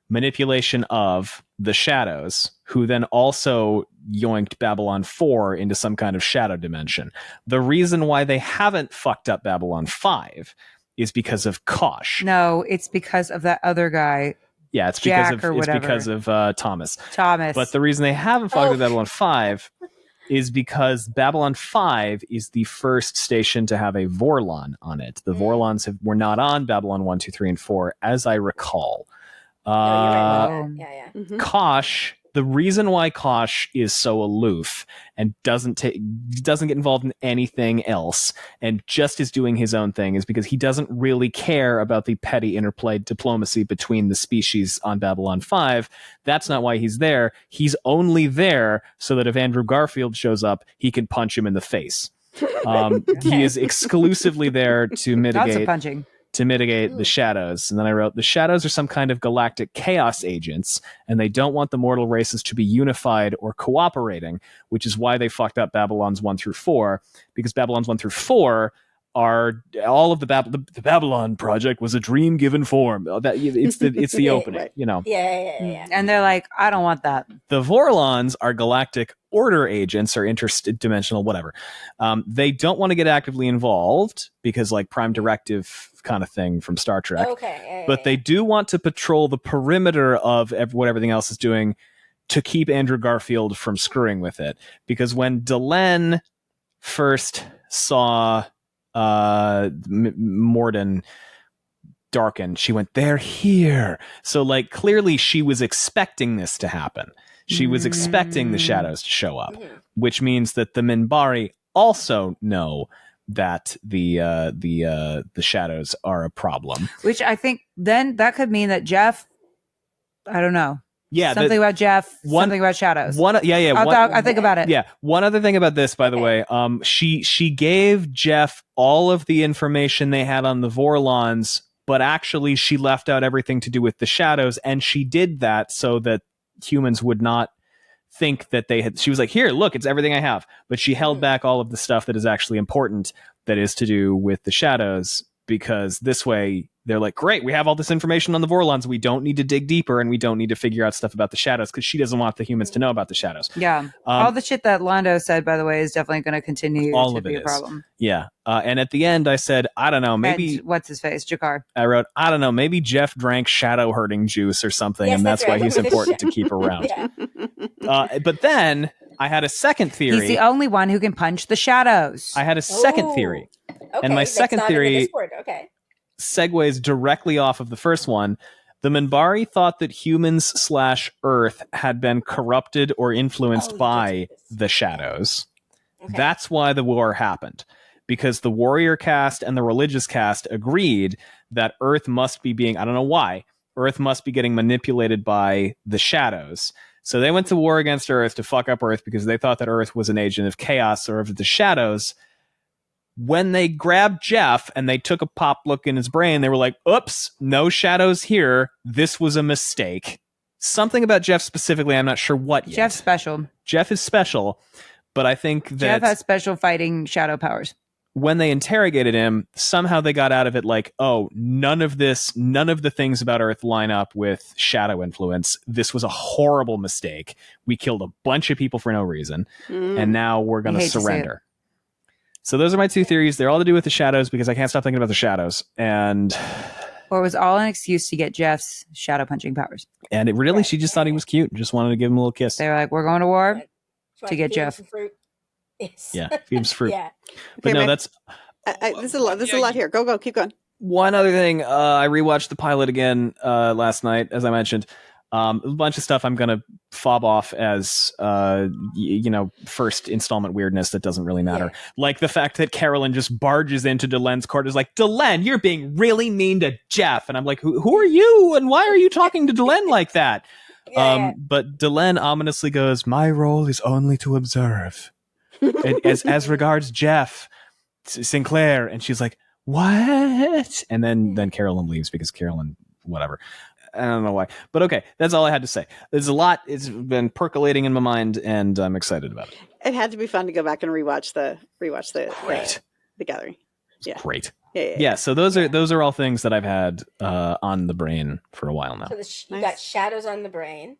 manipulation of the shadows, who then also yoinked Babylon 4 into some kind of shadow dimension. The reason why they haven't fucked up Babylon 5 is because of Kosh. No, it's because of that other guy, Yeah, it's Jack because of or whatever. Thomas. Thomas. But the reason they haven't fucked with Babylon 5 is because Babylon 5 is the first station to have a Vorlon on it. The Vorlons were not on Babylon 1, 2, 3, and 4, as I recall. No, you're right about Oh. that. Yeah. Mhm. Kosh, the reason why Kosh is so aloof and doesn't get involved in anything else and just is doing his own thing is because he doesn't really care about the petty interplay diplomacy between the species on Babylon 5. That's not why he's there. He's only there so that if Andrew Garfield shows up, he can punch him in the face. He is exclusively there to Lots of mitigate punching. the shadows. And then I wrote, the shadows are some kind of galactic chaos agents, and they don't want the mortal races to be unified or cooperating, which is why they fucked up Babylons 1 through 4, because Babylons 1 through 4 are all of the Babylon project was a dream given form. It's the opening, Right. you know. Yeah. And they're like, I don't want that. The Vorlons are galactic order agents or interdimensional, whatever. They don't want to get actively involved because, like, Prime Directive kind of thing from Star Trek. Okay. But they do want to patrol the perimeter of what everything else is doing to keep Andrew Garfield from screwing with it. Because when Delenn first saw Morden darken, she went, they're here. So, like, clearly she was expecting this to happen. She was expecting the shadows to show up, which means that the Minbari also know that the shadows are a problem. Which I think then that could mean that Jeff, I don't know. Yeah, something about Jeff, something about shadows. I'll think about it. Yeah, one other thing about this, by the way, she gave Jeff all of the information they had on the Vorlons, but actually she left out everything to do with the shadows, and she did that so that humans would not think that they had. She was like, here, look, it's everything I have, but she held back all of the stuff that is actually important, that is to do with the shadows, because this way they're like, great, we have all this information on the Vorlons, we don't need to dig deeper, and we don't need to figure out stuff about the shadows, because she doesn't want the humans to know about the shadows. Yeah. All the shit that Londo said, by the way, is definitely going to continue to be a problem. Yeah. And at the end I said, I don't know, maybe... And what's his face? Jakar. I wrote, I don't know, maybe Jeff drank shadow herding juice or something, and that's why he's important to keep around. But then I had a second theory. He's the only one who can punch the shadows. I had a second theory. Okay, and my second theory okay. segues directly off of the first one. The Minbari thought that humans/Earth had been corrupted or influenced by the shadows. Okay. That's why the war happened. Because the warrior caste and the religious caste agreed that Earth must be being, I don't know why, Earth must be getting manipulated by the shadows. So they went to war against Earth to fuck up Earth because they thought that Earth was an agent of chaos or of the shadows. When they grabbed Jeff and they took a pop look in his brain, they were like, oops, no shadows here. This was a mistake. Something about Jeff specifically, I'm not sure what yet. Jeff's special. Jeff is special, but I think that... Jeff has special fighting shadow powers. When they interrogated him, somehow they got out of it like, oh, none of the things about Earth line up with shadow influence. This was a horrible mistake. We killed a bunch of people for no reason, and now we're going to surrender. So those are my two theories. They're all to do with the shadows because I can't stop thinking about the shadows. And or it was all an excuse to get Jeff's shadow punching powers. And it really, she just thought he was cute and just wanted to give him a little kiss. They were like, we're going to war to get Jeff. Yes. Yeah, feed him some fruit. Yeah. But no, that's... This is a lot. This is a lot here. Go, keep going. One other thing, I rewatched the pilot again last night, as I mentioned. A bunch of stuff I'm going to fob off as, first installment weirdness that doesn't really matter. Yeah. Like the fact that Carolyn just barges into Delen's court is like, Delen, you're being really mean to Jeff. And I'm like, who are you? And why are you talking to Delen like that? But Delen ominously goes, my role is only to observe. as regards Jeff, Sinclair. And she's like, what? And then Carolyn leaves because Carolyn, whatever. I don't know why, but okay. That's all I had to say. There's a lot. It's been percolating in my mind, and I'm excited about it. It had to be fun to go back and rewatch the gallery. Yeah, great. Yeah. So those are all things that I've had on the brain for a while now. So you got shadows on the brain.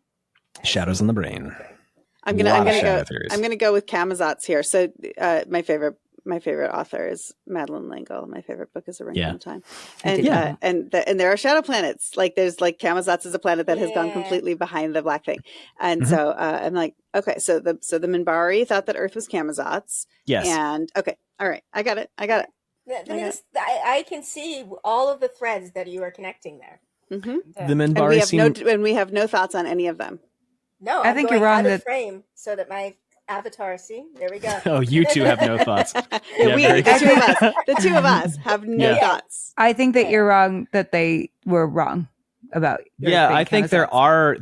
Shadows on the brain. I'm gonna go with Camazotz here. So my favorite author is Madeleine L'Engle. My favorite book is A Wrinkle in Time. And and there are shadow planets. Like there's like Camazotz is a planet that has gone completely behind the black thing. And so I'm like, okay, so the Minbari thought that Earth was Camazotz. Yes. And okay, all right, I got it. I can see all of the threads that you are connecting there. Mm-hmm. The Minbari and we have no thoughts on any of them. No, I think you're wrong. Out of frame so that my avatar. See, there we go. Oh, you two have no thoughts. The two of us have no thoughts. I think that you're wrong. That they were wrong about. I think there are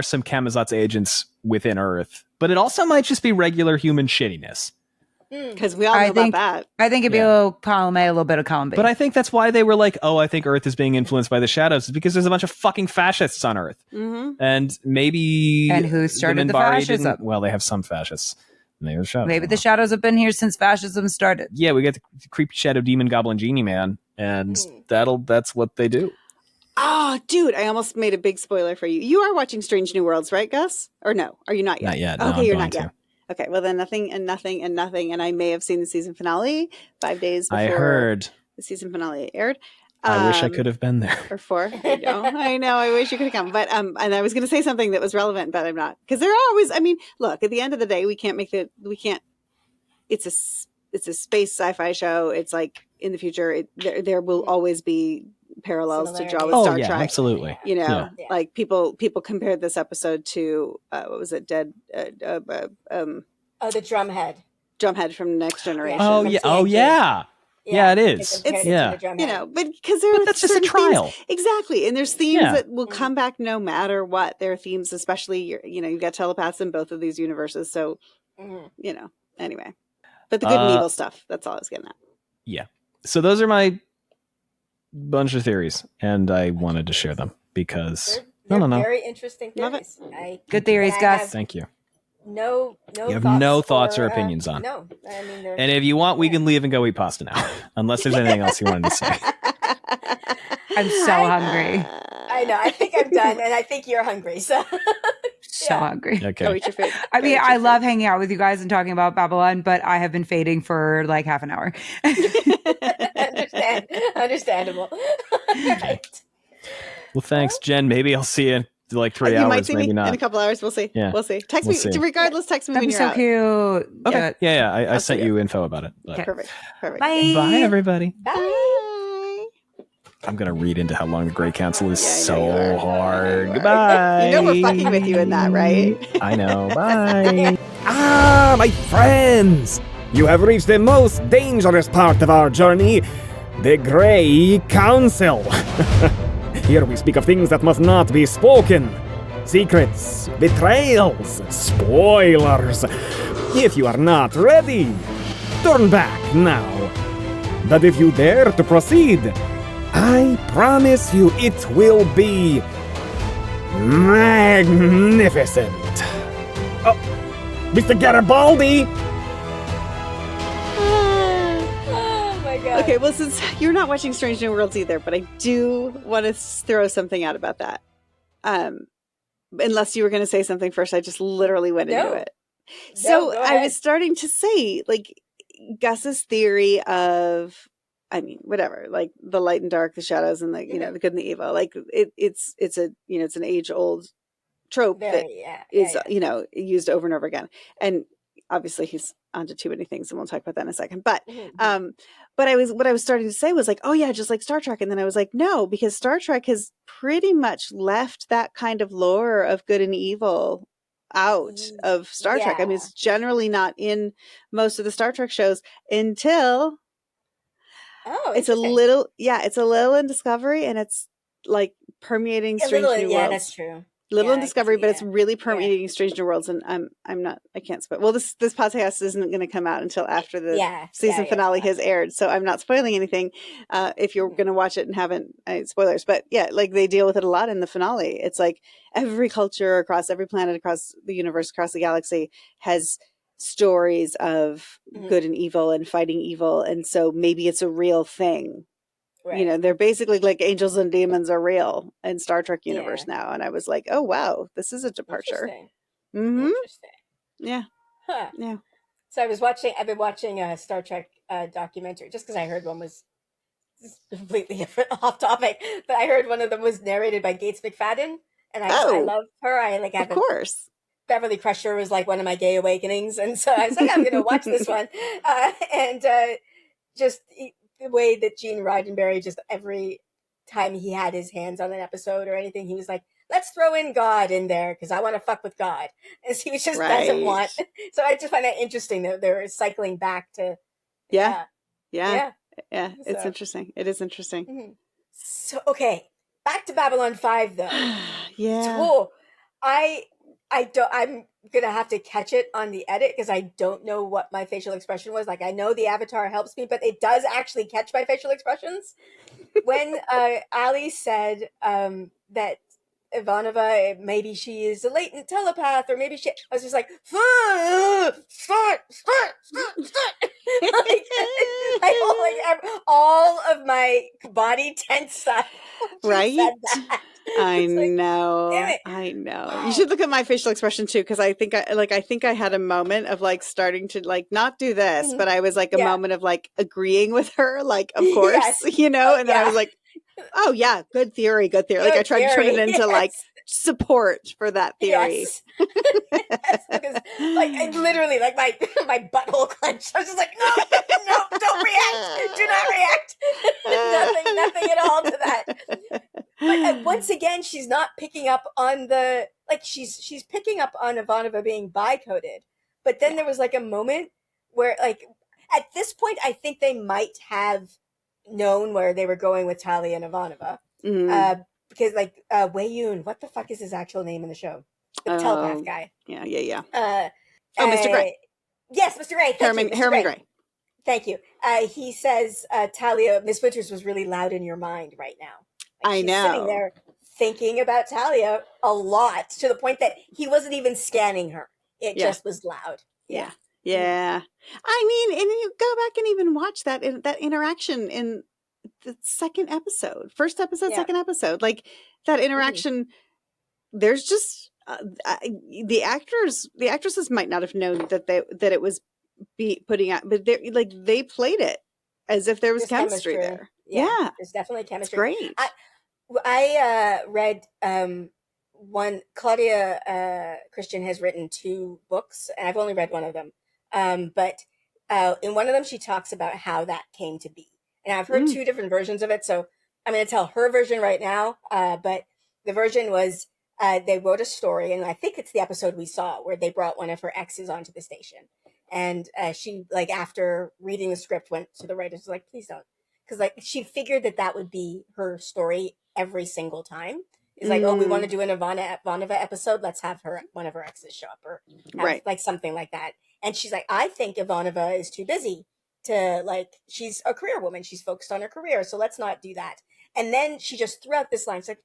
some Camazotz agents within Earth, but it also might just be regular human shittiness. Because we all know about that. I think it'd be a little column A, a little bit of column B. But I think that's why they were like, oh, I think Earth is being influenced by the shadows, because there's a bunch of fucking fascists on Earth. Mm-hmm. And maybe... And who started the fascism? Well, they have some fascists. Maybe the shadows. Maybe the shadows have been here since fascism started. Yeah, we got the creepy shadow demon goblin genie man, and that's what they do. Oh, dude, I almost made a big spoiler for you. You are watching Strange New Worlds, right, Gus? Or no? Are you not yet? Not yet. Okay, you're not yet. Okay, well then nothing, and I may have seen the season finale 5 days before I heard the season finale aired. I wish I could have been there. Or 4. I know. I wish you could have come. But and I was going to say something that was relevant, but I'm not, because there are always. I mean, look. At the end of the day, we can't. It's a space sci-fi show. It's like in the future, there will always be parallels to draw with Star Trek. Absolutely. Like people compared this episode to what was it? The Drumhead from Next Generation. Oh yeah. Yeah, it is. compared It's- to the drum You head. know, but because there are That's just a certain themes- trial. exactly, and there's themes Yeah. that will come back no matter what. There are themes, especially you've got telepaths in both of these universes, so Mhm. anyway. But the good and evil stuff, that's all I was getting at. Yeah. So those are my bunch of theories, and I wanted to share them because They're no. very interesting Love theories. Good theories, I Gus. have Thank you. No, You have no thoughts or opinions on. No, I mean, they're- And if you want, we can leave and go eat pasta now, unless there's anything else you wanted to say. I'm so hungry. I know. I think I'm done, and I think you're hungry. So So hungry. Okay. Go eat your food. I Go mean, eat your I food. love hanging out with you guys and talking about Babylon, but I have been fading for like half an hour. Understandable. Right. Well, thanks, Jen. Maybe I'll see you in like 3 You might hours. see me Maybe in a not. couple hours. We'll see. Yeah. We'll see. Text We'll me. see. Regardless, text me That'd when be you're so out. cute. Okay. Yeah. I I'll sent see you info about it. But. Okay. Perfect. Bye. Bye, everybody. Bye. Bye. I'm gonna read into how long the Great Council is Yeah, I know you so are. hard. You are. Goodbye. You know we're fucking with you in that, right? I know. Bye. Ah, my friends! You have reached the most dangerous part of our journey, the Grey Council. Here we speak of things that must not be spoken. Secrets, betrayals, spoilers. If you are not ready, turn back now. But if you dare to proceed, I promise you it will be magnificent. Oh, Mr. Garibaldi! Oh my god. Okay, well, since you're not watching Strange New Worlds either, but I do want to throw something out about that. Unless you were going to say something first, I just literally went into No. it. So go I ahead. was starting to say, like, Gus's theory of, I mean, whatever, like the light and dark, the shadows, and the the good and the evil. Like it's a it's an age old trope that is used over and over again. And obviously he's onto too many things, and we'll talk about that in a second. But but what I was starting to say was like, oh yeah, just like Star Trek. And then I was like, no, because Star Trek has pretty much left that kind of lore of good and evil out of Star Trek. I mean, it's generally not in most of the Star Trek shows until it's a little in Discovery, and it's like permeating Strange New Worlds. Yeah, that's true. Little in Discovery, but it's really permeating Strange New Worlds, and I can't spoil. Well, this podcast isn't going to come out until after the season finale has aired, so I'm not spoiling anything. If you're going to watch it and haven't, spoilers, but yeah, like they deal with it a lot in the finale. It's like every culture across every planet, across the universe, across the galaxy has stories of good and evil and fighting evil, and so maybe it's a real thing. Right. They're basically like angels and demons are real in Star Trek universe now. And I was like, oh, wow, this is a departure. Interesting. Interesting. Yeah. Huh. Yeah. So I've been watching a Star Trek documentary just because I heard one was completely different, off topic, but I heard one of them was narrated by Gates McFadden. And I love her. Of course. Beverly Crusher was like one of my gay awakenings. And so I was like, I'm going to watch this one. Just the way that Gene Roddenberry, just every time he had his hands on an episode or anything, he was like, let's throw in God in there because I want to fuck with God. And he just doesn't want. So I just find that interesting that they're cycling back to. Yeah. It's interesting. It is interesting. Mm-hmm. So, okay. Back to Babylon 5 though. Yeah. So, I'm going to have to catch it on the edit because I don't know what my facial expression was. Like, I know the avatar helps me, but it does actually catch my facial expressions. When Ali said that Ivanova, maybe she is a latent telepath, or maybe I was just like, start. All of my body tensed up. Right? I like, know. You should look at my facial expression too, because I think I had a moment of like starting to like not do this, but I was like a moment of like agreeing with her, like of course, and then I was like, oh yeah, good theory. Like I tried to turn it into like support for that theory. Yes. Because like I literally like my butthole clenched. I was just like, no, don't react. Do not react. nothing at all to that. But once again, she's not picking up on she's picking up on Ivanova being bi-coded. But then there was like a moment where like, at this point, I think they might have known where they were going with Talia and Ivanova. Because Wei Yun, what the fuck is his actual name in the show? The telepath guy. Yeah. Mr. Gray. Yes, Mr. Gray. Thank you, Mr. Gray. Thank you. He says, Talia, Miss Winters was really loud in your mind right now. And I know. Sitting there thinking about Talia a lot, to the point that he wasn't even scanning her. It just was loud. Yeah. I mean, and you go back and even watch that interaction in the second episode, first episode, second episode, like that interaction. There's just the actresses might not have known that it was putting out, but they played it as if there was chemistry there. Yeah, there's definitely chemistry. It's great. I read one. Claudia Christian has written 2 books, and I've only read one of them. But in one of them, she talks about how that came to be. And I've heard 2 different versions of it, so I'm going to tell her version right now. But the version was they wrote a story, and I think it's the episode we saw where they brought one of her exes onto the station. And she, after reading the script, went to the writers like, please don't. Because she figured that would be her story every single time. It's we want to do an Ivanova episode. Let's have one of her exes show up, or have, something like that. And she's like, I think Ivanova is too busy to she's a career woman. She's focused on her career. So let's not do that. And then she just threw out this line. It's like,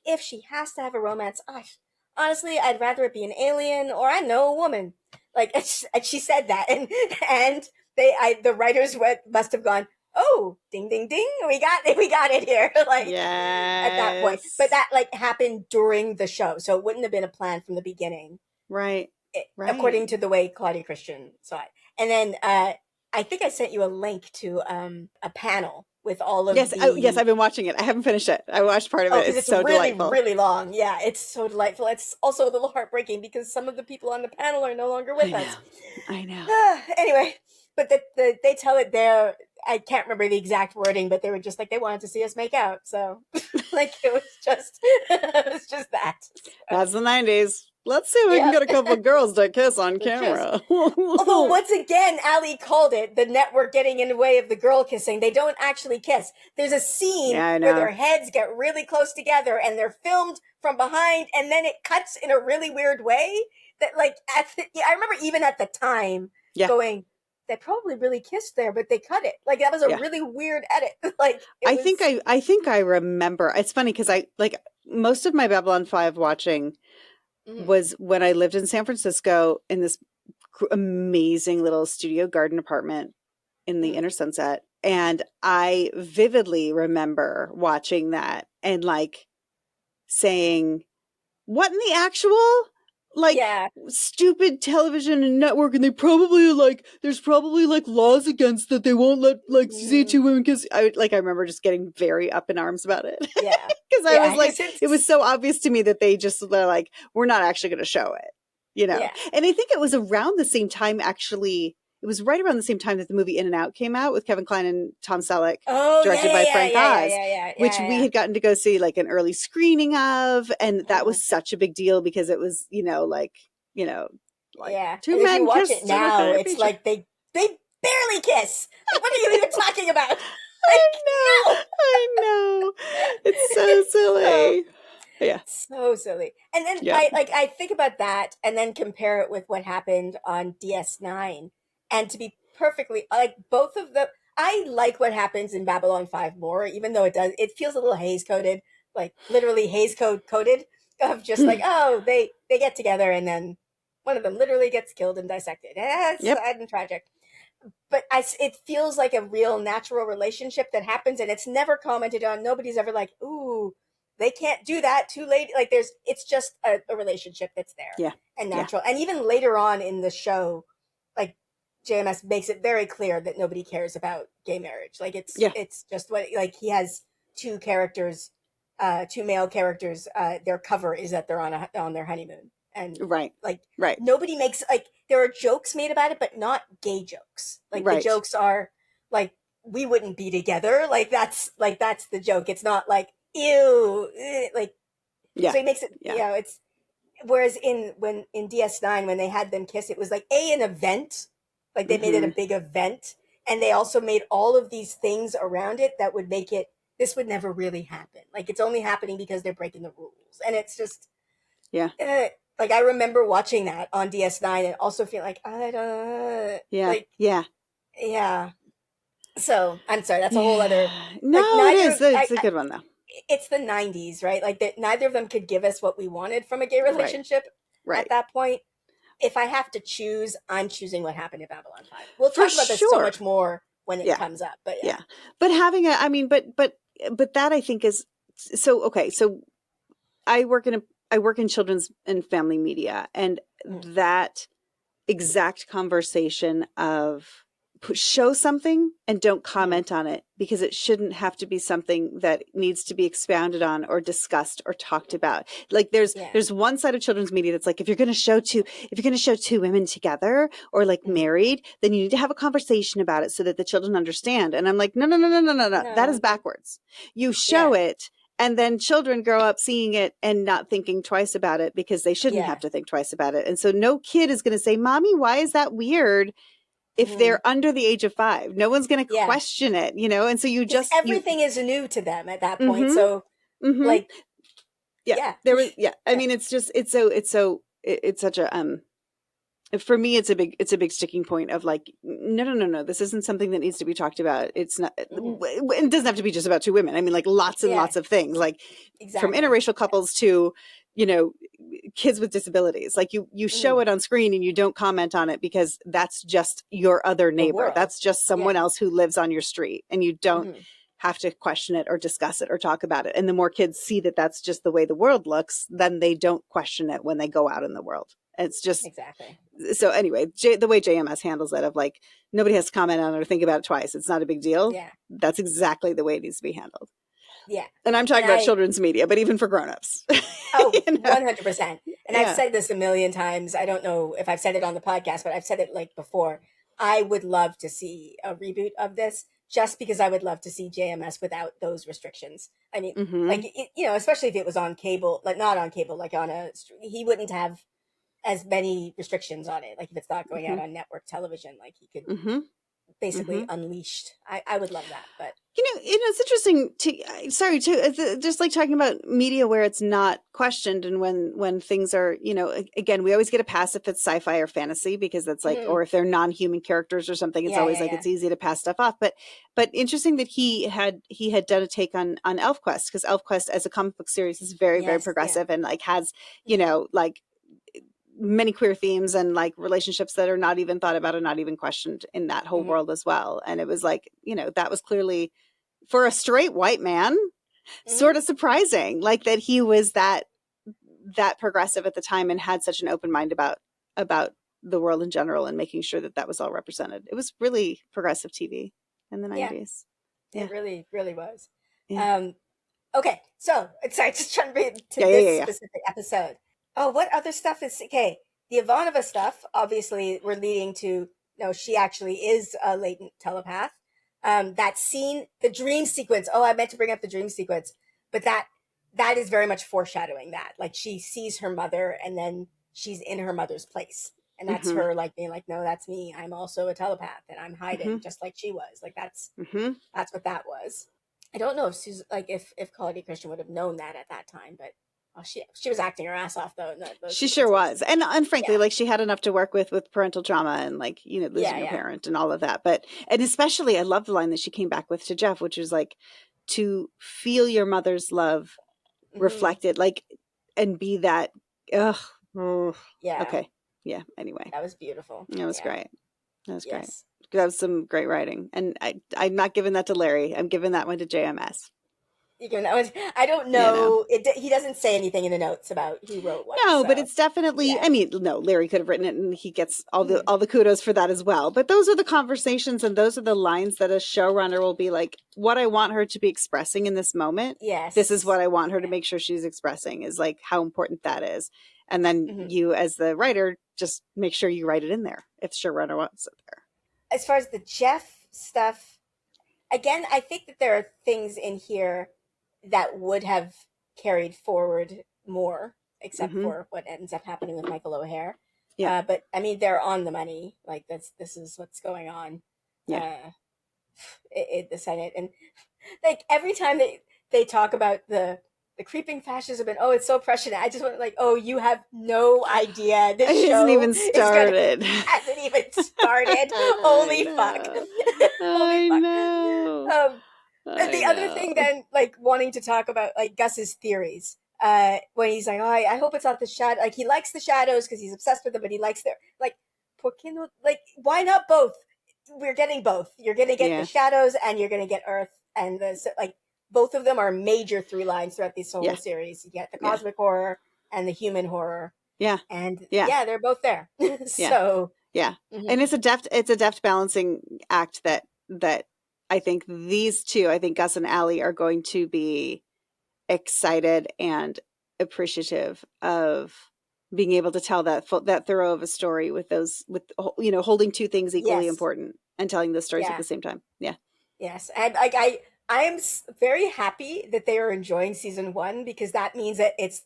if she has to have a romance, honestly, I'd rather it be an alien or a woman. And she said that. And the writers must have gone, oh, ding, ding, ding. We got it here. At that point. But that happened during the show. So it wouldn't have been a plan from the beginning. Right. According to the way Claudia Christian saw it. And then I think I sent you a link to a panel with all of yes, I've been watching it. I haven't finished it. I watched part of it. It's so really, delightful. really long. Yeah, it's so delightful. It's also a little heartbreaking because some of the people on the panel are no longer with us. I know. Anyway, but they tell it there. I can't remember the exact wording, but they were just they wanted to see us make out. So it was just that. That's the 90s. Let's see if we can get a couple of girls to kiss on camera. Although, once again, Ali called it the network getting in the way of the girl kissing. They don't actually kiss. There's a scene where their heads get really close together and they're filmed from behind, and then it cuts in a really weird way that, I remember even at the time going, they probably really kissed there, but they cut it. That was a really weird edit. I think I remember. It's funny because most of my Babylon 5 watching was when I lived in San Francisco in this amazing little studio garden apartment in the Inner Sunset. And I vividly remember watching that and saying, what in the actual stupid television and network, and they probably there's probably laws against that. They won't let see 2 women kiss. I remember just getting very up in arms about it. Yeah. Because I was it was so obvious to me that they're we're not actually going to show it, Yeah. And I think it was around the same time, actually. It was right around the same time that the movie In and Out came out with Kevin Kline and Tom Selleck, directed by Frank Oz, which we had gotten to go see an early screening of, and that was such a big deal because it was, 2 and men if you watch kissed it now, it's they barely kiss. What are you even talking about? I know. It's so silly. So silly. And then I think about that and then compare it with what happened on DS9. And to be perfectly both of them, I like what happens in Babylon 5 more, even though it feels a little haze coded, literally haze coded of just they get together and then one of them literally gets killed and dissected. It's sad and tragic. But it feels like a real natural relationship that happens, and it's never commented on. Nobody's ever ooh, they can't do that too late. It's just a relationship that's there and natural. And even later on in the show, JMS makes it very clear that nobody cares about gay marriage. It's just what he has 2 characters, 2 male characters. Their cover is that they're on their honeymoon, and nobody makes there are jokes made about it, but not gay jokes. The jokes are we wouldn't be together. That's the joke. It's not ew. So he makes it. It's whereas in DS9 when they had them kiss, it was an event. Like they made it a big event, and they also made all of these things around it that would make it, this would never really happen. Like it's only happening because they're breaking the rules. And it's just, like I remember watching that on DS9 and also feeling like, I don't, yeah. So I'm sorry, that's a whole other. No, like, it is. It's a good one though. It's the 90s, right? Like that, neither of them could give us what we wanted from a gay relationship at that point. If I have to choose, I'm choosing what happened in Babylon 5. We'll talk about this so much more when it comes up, but but having but that I think is so okay. So I work in children's and family media, and that exact conversation of show something and don't comment on it, because it shouldn't have to be something that needs to be expounded on or discussed or talked about. Like there's one side of children's media that's like, if you're going to show two women together or like married, then you need to have a conversation about it so that the children understand. And I'm like, no. That is backwards. You show it, and then children grow up seeing it and not thinking twice about it because they shouldn't have to think twice about it. And so no kid is going to say, Mommy, why is that weird? If they're under the age of 5, no one's going to question it, And so you just, everything is new to them at that point. So like, there was, I mean, it's just, it's such a, for me, it's a big sticking point of like, no, this isn't something that needs to be talked about. It's not, it doesn't have to be just about 2 women. I mean, like lots and lots of things, like from interracial couples to, kids with disabilities. Like you show it on screen and you don't comment on it because that's just your other neighbor. That's just someone else who lives on your street, and you don't have to question it or discuss it or talk about it. And the more kids see that that's just the way the world looks, then they don't question it when they go out in the world. It's just so anyway, the way JMS handles that of like, nobody has to comment on it or think about it twice. It's not a big deal. Yeah. That's exactly the way it needs to be handled. Yeah. And I'm talking about children's media, but even for grownups. Oh, 100%. And I've said this a million times. I don't know if I've said it on the podcast, but I've said it like before. I would love to see a reboot of this, just because I would love to see JMS without those restrictions. I mean, like, especially if it was on cable, like not on cable, like on he wouldn't have as many restrictions on it. Like if it's not going out on network television, like he could basically unleashed. I would love that, but it's interesting just like talking about media where it's not questioned, and when things are, again, we always get a pass if it's sci-fi or fantasy, because that's like, or if they're non-human characters or something, it's always it's easy to pass stuff off. But interesting that he had done a take on ElfQuest, because ElfQuest as a comic book series is very, very progressive and like has, like many queer themes and like relationships that are not even thought about or not even questioned in that whole world as well. And it was like, that was clearly, for a straight white man, sort of surprising, like that he was that progressive at the time and had such an open mind about the world in general, and making sure that was all represented. It was really progressive TV in the 90s. It really, really was. Okay. So sorry, just trying to read to this specific episode. Oh, what other stuff is okay? The Ivanova stuff, obviously, we're leading to she actually is a latent telepath. That scene, the dream sequence. Oh, I meant to bring up the dream sequence, but that is very much foreshadowing that. Like she sees her mother, and then she's in her mother's place, and that's her like being like, no, that's me. I'm also a telepath, and I'm hiding just like she was. Like that's what that was. I don't know if Susan, like if Claudia Christian would have known that at that time, but. Oh, she was acting her ass off though. She sure was, and frankly, like she had enough to work with parental trauma and like losing your parent and all of that. But and especially, I love the line that she came back with to Jeff, which was like, to feel your mother's love reflected, like, and be that. Okay. Yeah. Anyway, that was beautiful. That was great. That was great. That was some great writing, and I'm not giving that to Larry. I'm giving that one to JMS. I don't know. He doesn't say anything in the notes about who wrote what. No, but it's definitely. I mean, no, Larry could have written it, and he gets all the kudos for that as well. But those are the conversations, and those are the lines that a showrunner will be like, "What I want her to be expressing in this moment. Yes, this is what I want her to make sure she's expressing. Is like how important that is." And then you, as the writer, just make sure you write it in there if showrunner wants it there. As far as the Jeff stuff, again, I think that there are things in here that would have carried forward more, except for what ends up happening with Michael O'Hare. Yeah. But I mean, they're on the money. Like this is what's going on. Yeah. The Senate, and like every time they talk about the creeping fascism and it's so prescient, I just want like, you have no idea, this It show hasn't even is started. hasn't even started. Holy fuck. Holy I fuck. know. The other thing then, like wanting to talk about like Gus's theories, when he's like, I hope it's not the shadow. Like he likes the shadows because he's obsessed with them, but he likes their like, like why not both? We're getting both. You're gonna get the shadows, and you're gonna get Earth, and like both of them are major through lines throughout this whole series. You get the cosmic horror and the human horror. Yeah, and they're both there. So and it's a deft balancing act that I think these two, I think Gus and Allie are going to be excited and appreciative of being able to tell that thorough of a story with holding two things equally important and telling those stories at the same time. Yeah. Yes. And I am very happy that they are enjoying season 1, because that means that it's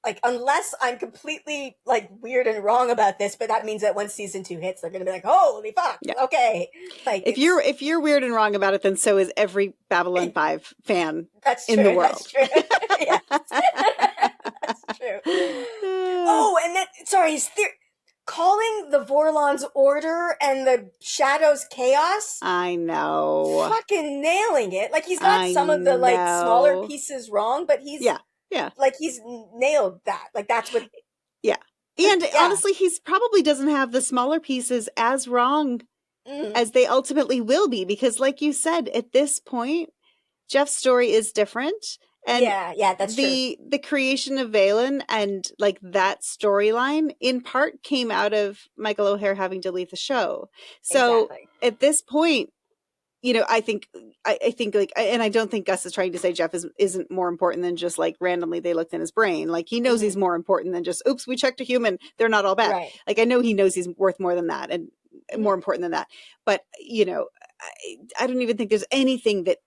like, unless I'm completely like weird and wrong about this, but that means that once season 2 hits, they're going to be like, holy fuck. Yeah. Okay. Like if you're weird and wrong about it, then so is every Babylon 5 fan in the world. That's true. Yes. That's true. And then, sorry, his calling the Vorlons order and the shadows chaos. I know. Fucking nailing it. Like, he's got some of the like smaller pieces wrong, but he's like, he's nailed that. Like, that's what. Yeah. And honestly, he's probably doesn't have the smaller pieces as wrong as they ultimately will be, because like you said, at this point, Jeff's story is different. And that's true. The creation of Valen and like that storyline in part came out of Michael O'Hare having to leave the show. So at this point, I think like, and I don't think Gus is trying to say Jeff isn't more important than just like randomly they looked in his brain. Like he knows he's more important than just, oops, we checked a human. They're not all bad. Right. Like I know he knows he's worth more than that and more important than that. But, I don't even think there's anything that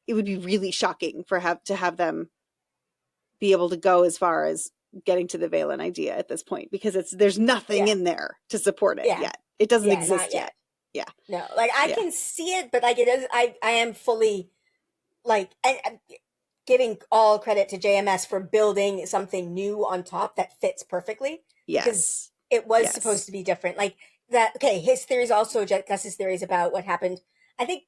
it would be really shocking to have them be able to go as far as getting to the Valen idea at this point, because there's nothing in there to support it yet. It doesn't exist yet. Yeah. No, like I can see it, but like it is, I am fully like, and giving all credit to JMS for building something new on top that fits perfectly. Yes. Because it was supposed to be different. Like that. Okay. His theories also, Gus's theories about what happened. I think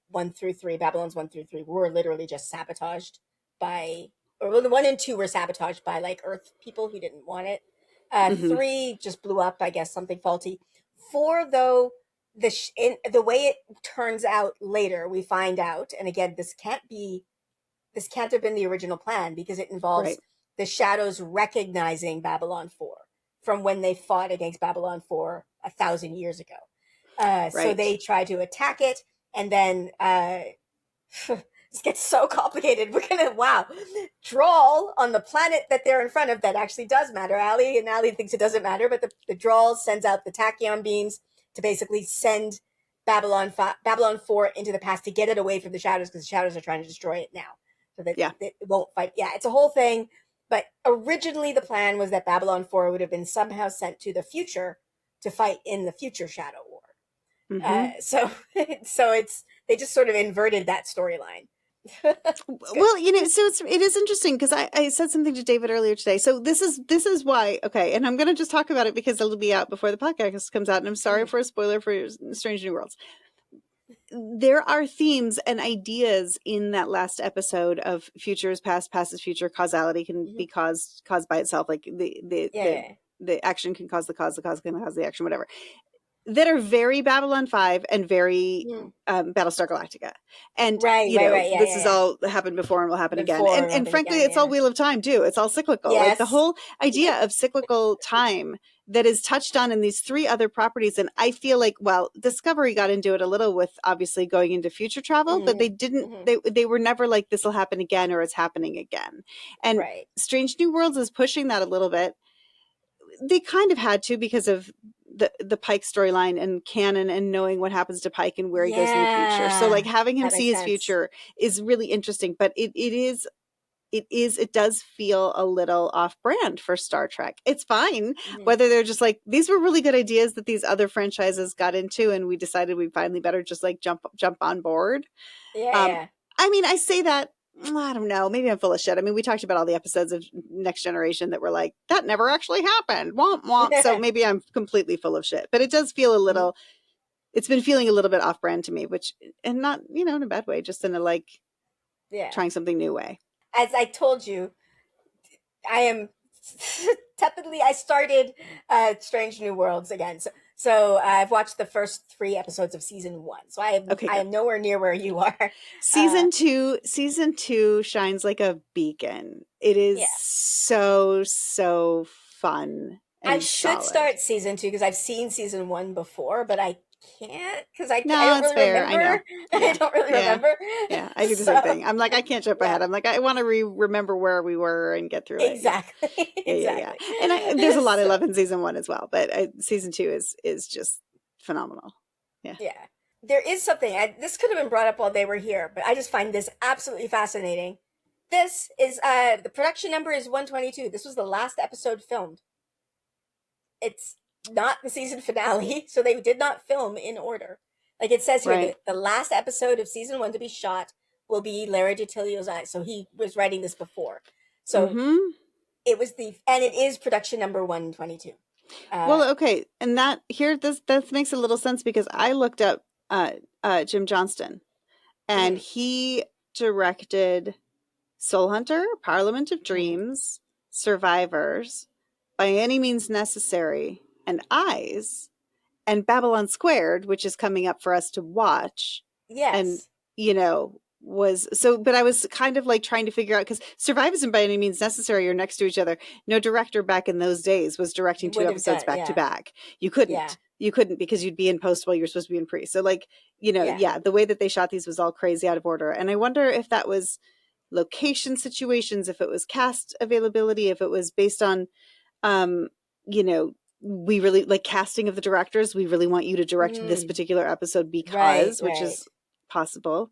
1 through 3, Babylon's 1 through 3 were literally just sabotaged by, or the 1 and 2 were sabotaged by like Earth people who didn't want it. 3 just blew up, I guess, something faulty. 4, though, the way it turns out later, we find out, and again, this can't have been the original plan, because it involves the shadows recognizing Babylon 4 from when they fought against Babylon 4 1,000 years ago. So they try to attack it, and then this gets so complicated. We're gonna Drawl on the planet that they're in front of that actually does matter. Allie thinks it doesn't matter, but the Drawl sends out the tachyon beams to basically send Babylon 4 into the past to get it away from the shadows, because the shadows are trying to destroy it now, so that it won't fight. Yeah, it's a whole thing. But originally the plan was that Babylon 4 would have been somehow sent to the future to fight in the future Shadow War. So they just sort of inverted that storyline. Well, so it is interesting, because I said something to David earlier today. So this is why, and I'm going to just talk about it because it'll be out before the podcast comes out, and I'm sorry for a spoiler for Strange New Worlds. There are themes and ideas in that last episode of future is past, past is future, causality can be caused by itself, like the action can cause the cause can cause the action, whatever, that are very Babylon 5 and very Battlestar Galactica. And this has all happened before and will happen again. And frankly, it's all Wheel of Time too. It's all cyclical. Yes. Like the whole idea of cyclical time that is touched on in these 3 other properties. And I feel like, Discovery got into it a little with obviously going into future travel, but they didn't, they were never like, this will happen again, or it's happening again. And Strange New Worlds is pushing that a little bit. They kind of had to, because of the Pike storyline and canon and knowing what happens to Pike and where he goes in the future. So like having him see his future is really interesting, but it is it does feel a little off brand for Star Trek. It's fine Mhm. whether they're just like, these were really good ideas that these other franchises got into, and we decided we finally better just like jump on board. Yeah. I mean, I say that, I don't know, maybe I'm full of shit. I mean, we talked about all the episodes of Next Generation that were like, that never actually happened. Womp womp. So maybe I'm completely full of shit. But it does feel a little, it's been feeling a little bit off brand to me, which, and not, in a bad way, just in a like Yeah. trying something new way. As I told you, I am tepidly. I started Strange New Worlds again, so I've watched the first 3 episodes of season 1. So I am nowhere near where you are. Season two shines like a beacon. It is so fun. And I should solid. start season 2 because I've seen season 1 before, but I can't because I No, don't it's really fair. remember. I know. I don't really remember. Yeah, I do the same thing. I'm like, I can't jump ahead. I'm like, I want to remember where we were and get through it. Exactly. Yeah. And there's a lot I love in season 1 as well, but season 2 is just phenomenal. Yeah. There is something. This could have been brought up while they were here, but I just find this absolutely fascinating. This is the production number is 122. This was the last episode filmed. It's not the season finale, so they did not film in order. Like it says here, the last episode of season 1 to be shot will be Larry DiTilio's Eyes. So he was writing this before. So it was and it is production number 122. Well, okay, and that makes a little sense because I looked up Jim Johnston, and he directed Soul Hunter, Parliament of Dreams, Survivors, By Any Means Necessary, and Eyes, and Babylon Squared, which is coming up for us to watch. Yes. And, but I was kind of like trying to figure out, because Survivors and By Any Means Necessary are next to each other. No director back in those days was directing 2 episodes back to back. You couldn't. Yeah. You couldn't because you'd be in post while you're supposed to be in pre. So like, the way that they shot these was all crazy out of order. And I wonder if that was location situations, if it was cast availability, if it was based on, we really like casting of the directors. We really want you to direct this particular episode because, which is possible.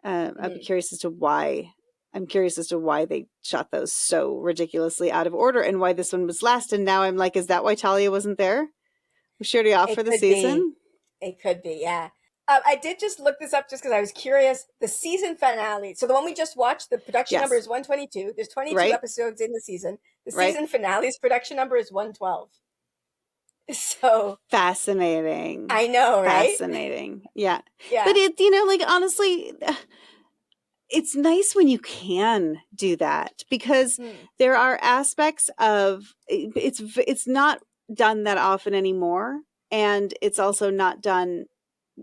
I'm curious as to why. I'm curious as to why they shot those so ridiculously out of order and why this one was last. And now I'm like, is that why Talia wasn't there? Was she already off for the season? It could be, yeah. I did just look this up just because I was curious. The season finale, so the one we just watched, the production number is 122. There's 22 episodes in the season. The season finale's production number is 112. So fascinating. I know, right? Fascinating. Yeah. But it, honestly, it's nice when you can do that because there are aspects of it's not done that often anymore, and it's also not done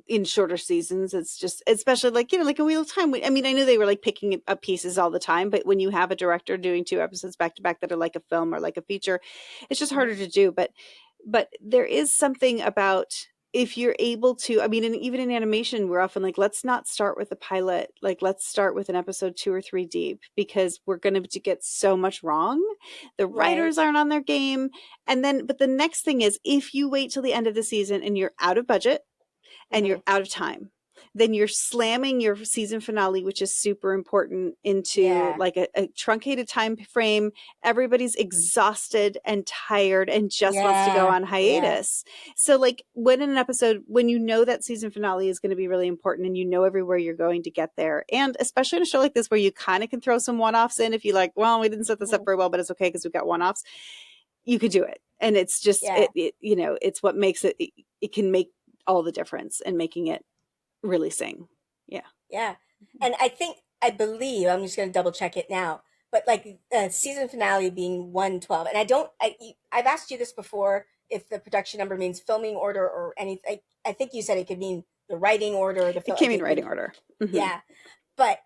in shorter seasons. It's just, especially like a Wheel of Time. I mean, I know they were like picking up pieces all the time, but when you have a director doing 2 episodes back to back that are like a film or like a feature, it's just harder to do. But there is something about if you're able to, I mean, and even in animation, we're often like, let's not start with a pilot. Like, let's start with an episode 2 or 3 deep because we're going to get so much wrong. The writers aren't on their game. But the next thing is if you wait till the end of the season and you're out of budget and you're out of time, then you're slamming your season finale, which is super important, into like a truncated time frame. Everybody's exhausted and tired and just wants to go on hiatus. So like when in an episode, when you know that season finale is going to be really important and you know everywhere you're going to get there. And especially in a show like this where you kind of can throw some one-offs in if you like, well, we didn't set this up very well, but it's okay because we've got one-offs. You could do it. And it's just, it's what makes it can make all the difference in making it really sing. Yeah. And I believe I'm just going to double check it now, but like season finale being 112, and I've asked you this before, if the production number means filming order or anything. I think you said it could mean the writing order or the film. It can mean writing order. Yeah. But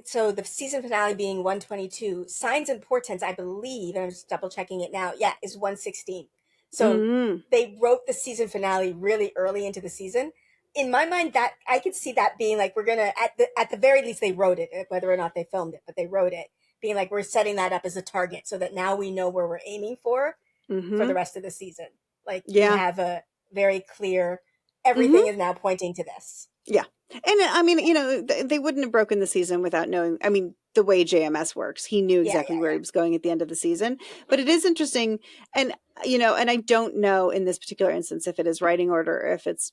so the season finale being 122, signs and portents, I believe, and I'm just double checking it now, is 116. So they wrote the season finale really early into the season. In my mind, that I could see that being like, we're gonna at the very least they wrote it, whether or not they filmed it, but they wrote it, being like, we're setting that up as a target so that now we know where we're aiming for the rest of the season. Like you have a very clear, everything is now pointing to this. Yeah. And I mean, they wouldn't have broken the season without knowing. I mean, the way JMS works. He knew exactly where he was going at the end of the season. But it is interesting, and and I don't know in this particular instance if it is writing order or if it's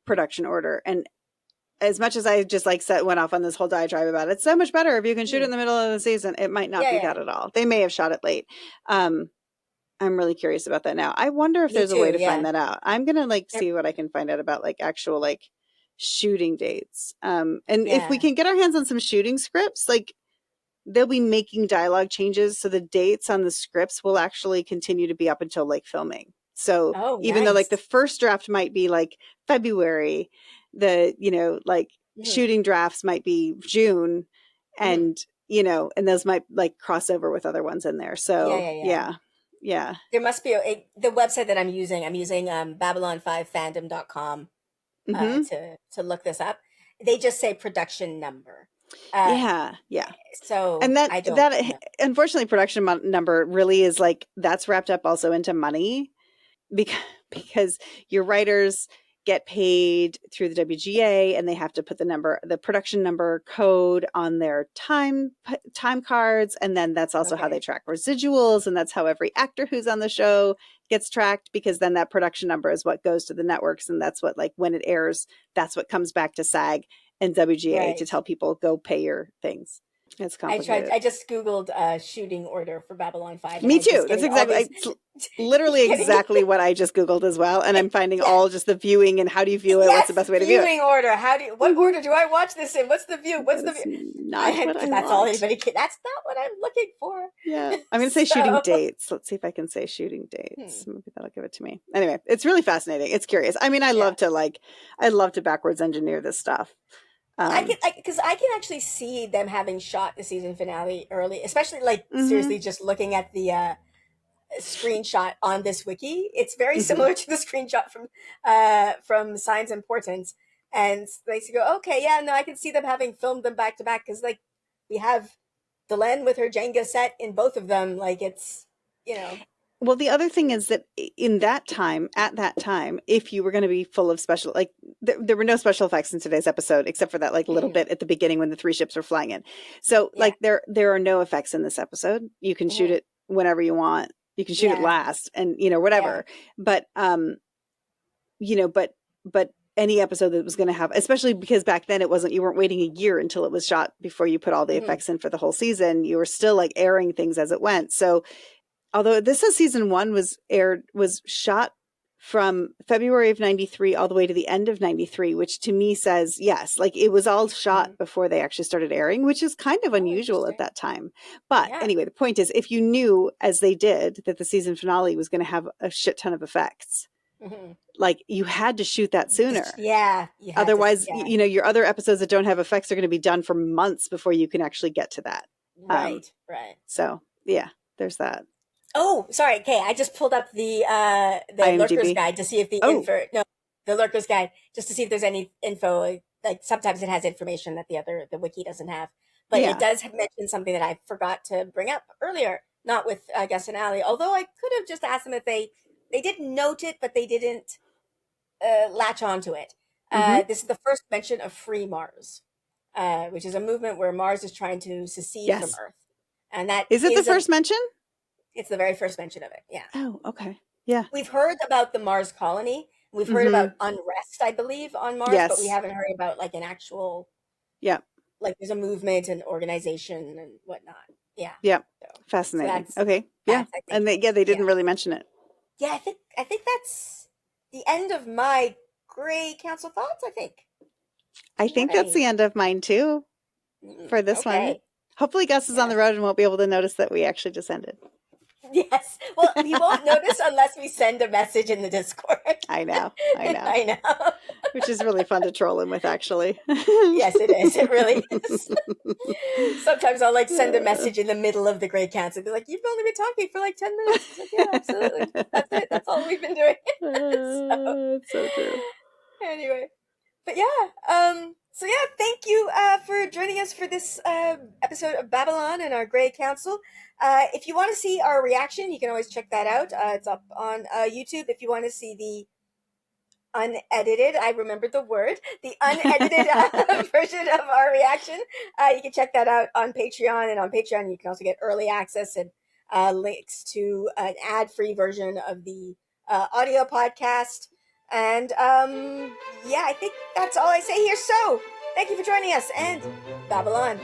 production order. And as much as I just went off on this whole diatribe about it's so much better if you can shoot it in the middle of the season, it might not be that at all. They may have shot it late. I'm really curious about that now. I wonder if there's a way to find that out. I'm gonna see what I can find out about actual shooting dates. And if we can get our hands on some shooting scripts, they'll be making dialogue changes, so the dates on the scripts will actually continue to be up until filming. So even though the first draft might be February, the shooting drafts might be June, and and those might cross over with other ones in there. So yeah. There must be the website that I'm using Babylon5fandom.com to look this up. They just say production number. So and that unfortunately production number really is that's wrapped up also into money, because your writers get paid through the WGA, and they have to put the production number code on their time cards, and then that's also how they track residuals, and that's how every actor who's on the show gets tracked, because then that production number is what goes to the networks, and that's what when it airs, that's what comes back to SAG and WGA to tell people go pay your things. It's complicated. I just Googled shooting order for Babylon 5. Me too. That's exactly, literally exactly what I just Googled as well. And I'm finding all just the viewing and how do you view it? What's the best way to view it? Viewing order. What order do I watch this in? What's the view? What's the view? That's all anybody can. That's not what I'm looking for. Yeah. I'm going to say shooting dates. Let's see if I can say shooting dates. Maybe that'll give it to me. Anyway, it's really fascinating. It's curious. I mean, I love to backwards engineer this stuff. I can actually see them having shot the season finale early, especially seriously just looking at the screenshot on this wiki. It's very similar to the screenshot from Signs and Portents, and they go, okay, I can see them having filmed them back to back, because we have Delenn with her Jenga set in both of them. It's Well, the other thing is that at that time, if you were going to be full of special, there were no special effects in today's episode, except for that little bit at the beginning when the 3 ships were flying in. So there are no effects in this episode. You can shoot it whenever you want. You can shoot it last and, whatever. But, but any episode that was going to have, especially because back then you weren't waiting a year until it was shot before you put all the effects in for the whole season. You were still airing things as it went. So, although this is season 1 was shot from February of 93 all the way to the end of 93, which to me says, yes, it was all shot before they actually started airing, which is kind of unusual at that time. But anyway, the point is, if you knew, as they did, that the season finale was going to have a shit ton of effects, you had to shoot that sooner. Otherwise, your other episodes that don't have effects are going to be done for months before you can actually get to that. Right. So yeah, there's that. Oh, sorry. Okay, I just pulled up the IMDb. Lurkers Guide to see if the Lurkers Guide, just to see if there's any info. Sometimes it has information that the wiki doesn't have, but it does mention something that I forgot to bring up earlier. Not with Gus and Allie, although I could have just asked them if they didn't note it, but they didn't latch onto it. This is the first mention of Free Mars, which is a movement where Mars is trying to secede from Earth, and that is it. The first mention. It's the very first mention of it. Yeah. Oh, okay. Yeah. We've heard about the Mars colony. We've heard about unrest, I believe, on Mars, but we haven't heard about an actual. Yeah. There's a movement and organization and whatnot. Yeah. Yeah. So, fascinating. Okay. Yeah. And they didn't really mention it. Yeah, I think that's the end of my Grey Council thoughts. I think that's the end of mine too. For this one. Hopefully, Gus is on the road and won't be able to notice that we actually just ended. Yes. Well, he won't notice unless we send a message in the Discord. I know. Which is really fun to troll him with, actually. Yes, it is. It really is. Sometimes I'll send a message in the middle of the Grey Council. Be like, you've only been talking for 10 minutes. Yeah, absolutely. That's it. That's all we've been doing. That's so true. Anyway. But thank you for joining us for this episode of Babylon and our Grey Council. If you want to see our reaction, you can always check that out. It's up on YouTube. If you want to see unedited, I remembered the word, the unedited version of our reaction. You can check that out on Patreon, and on Patreon you can also get early access and links to an ad-free version of the audio podcast. And yeah, I think that's all I say here. So thank you for joining us, and Babylon.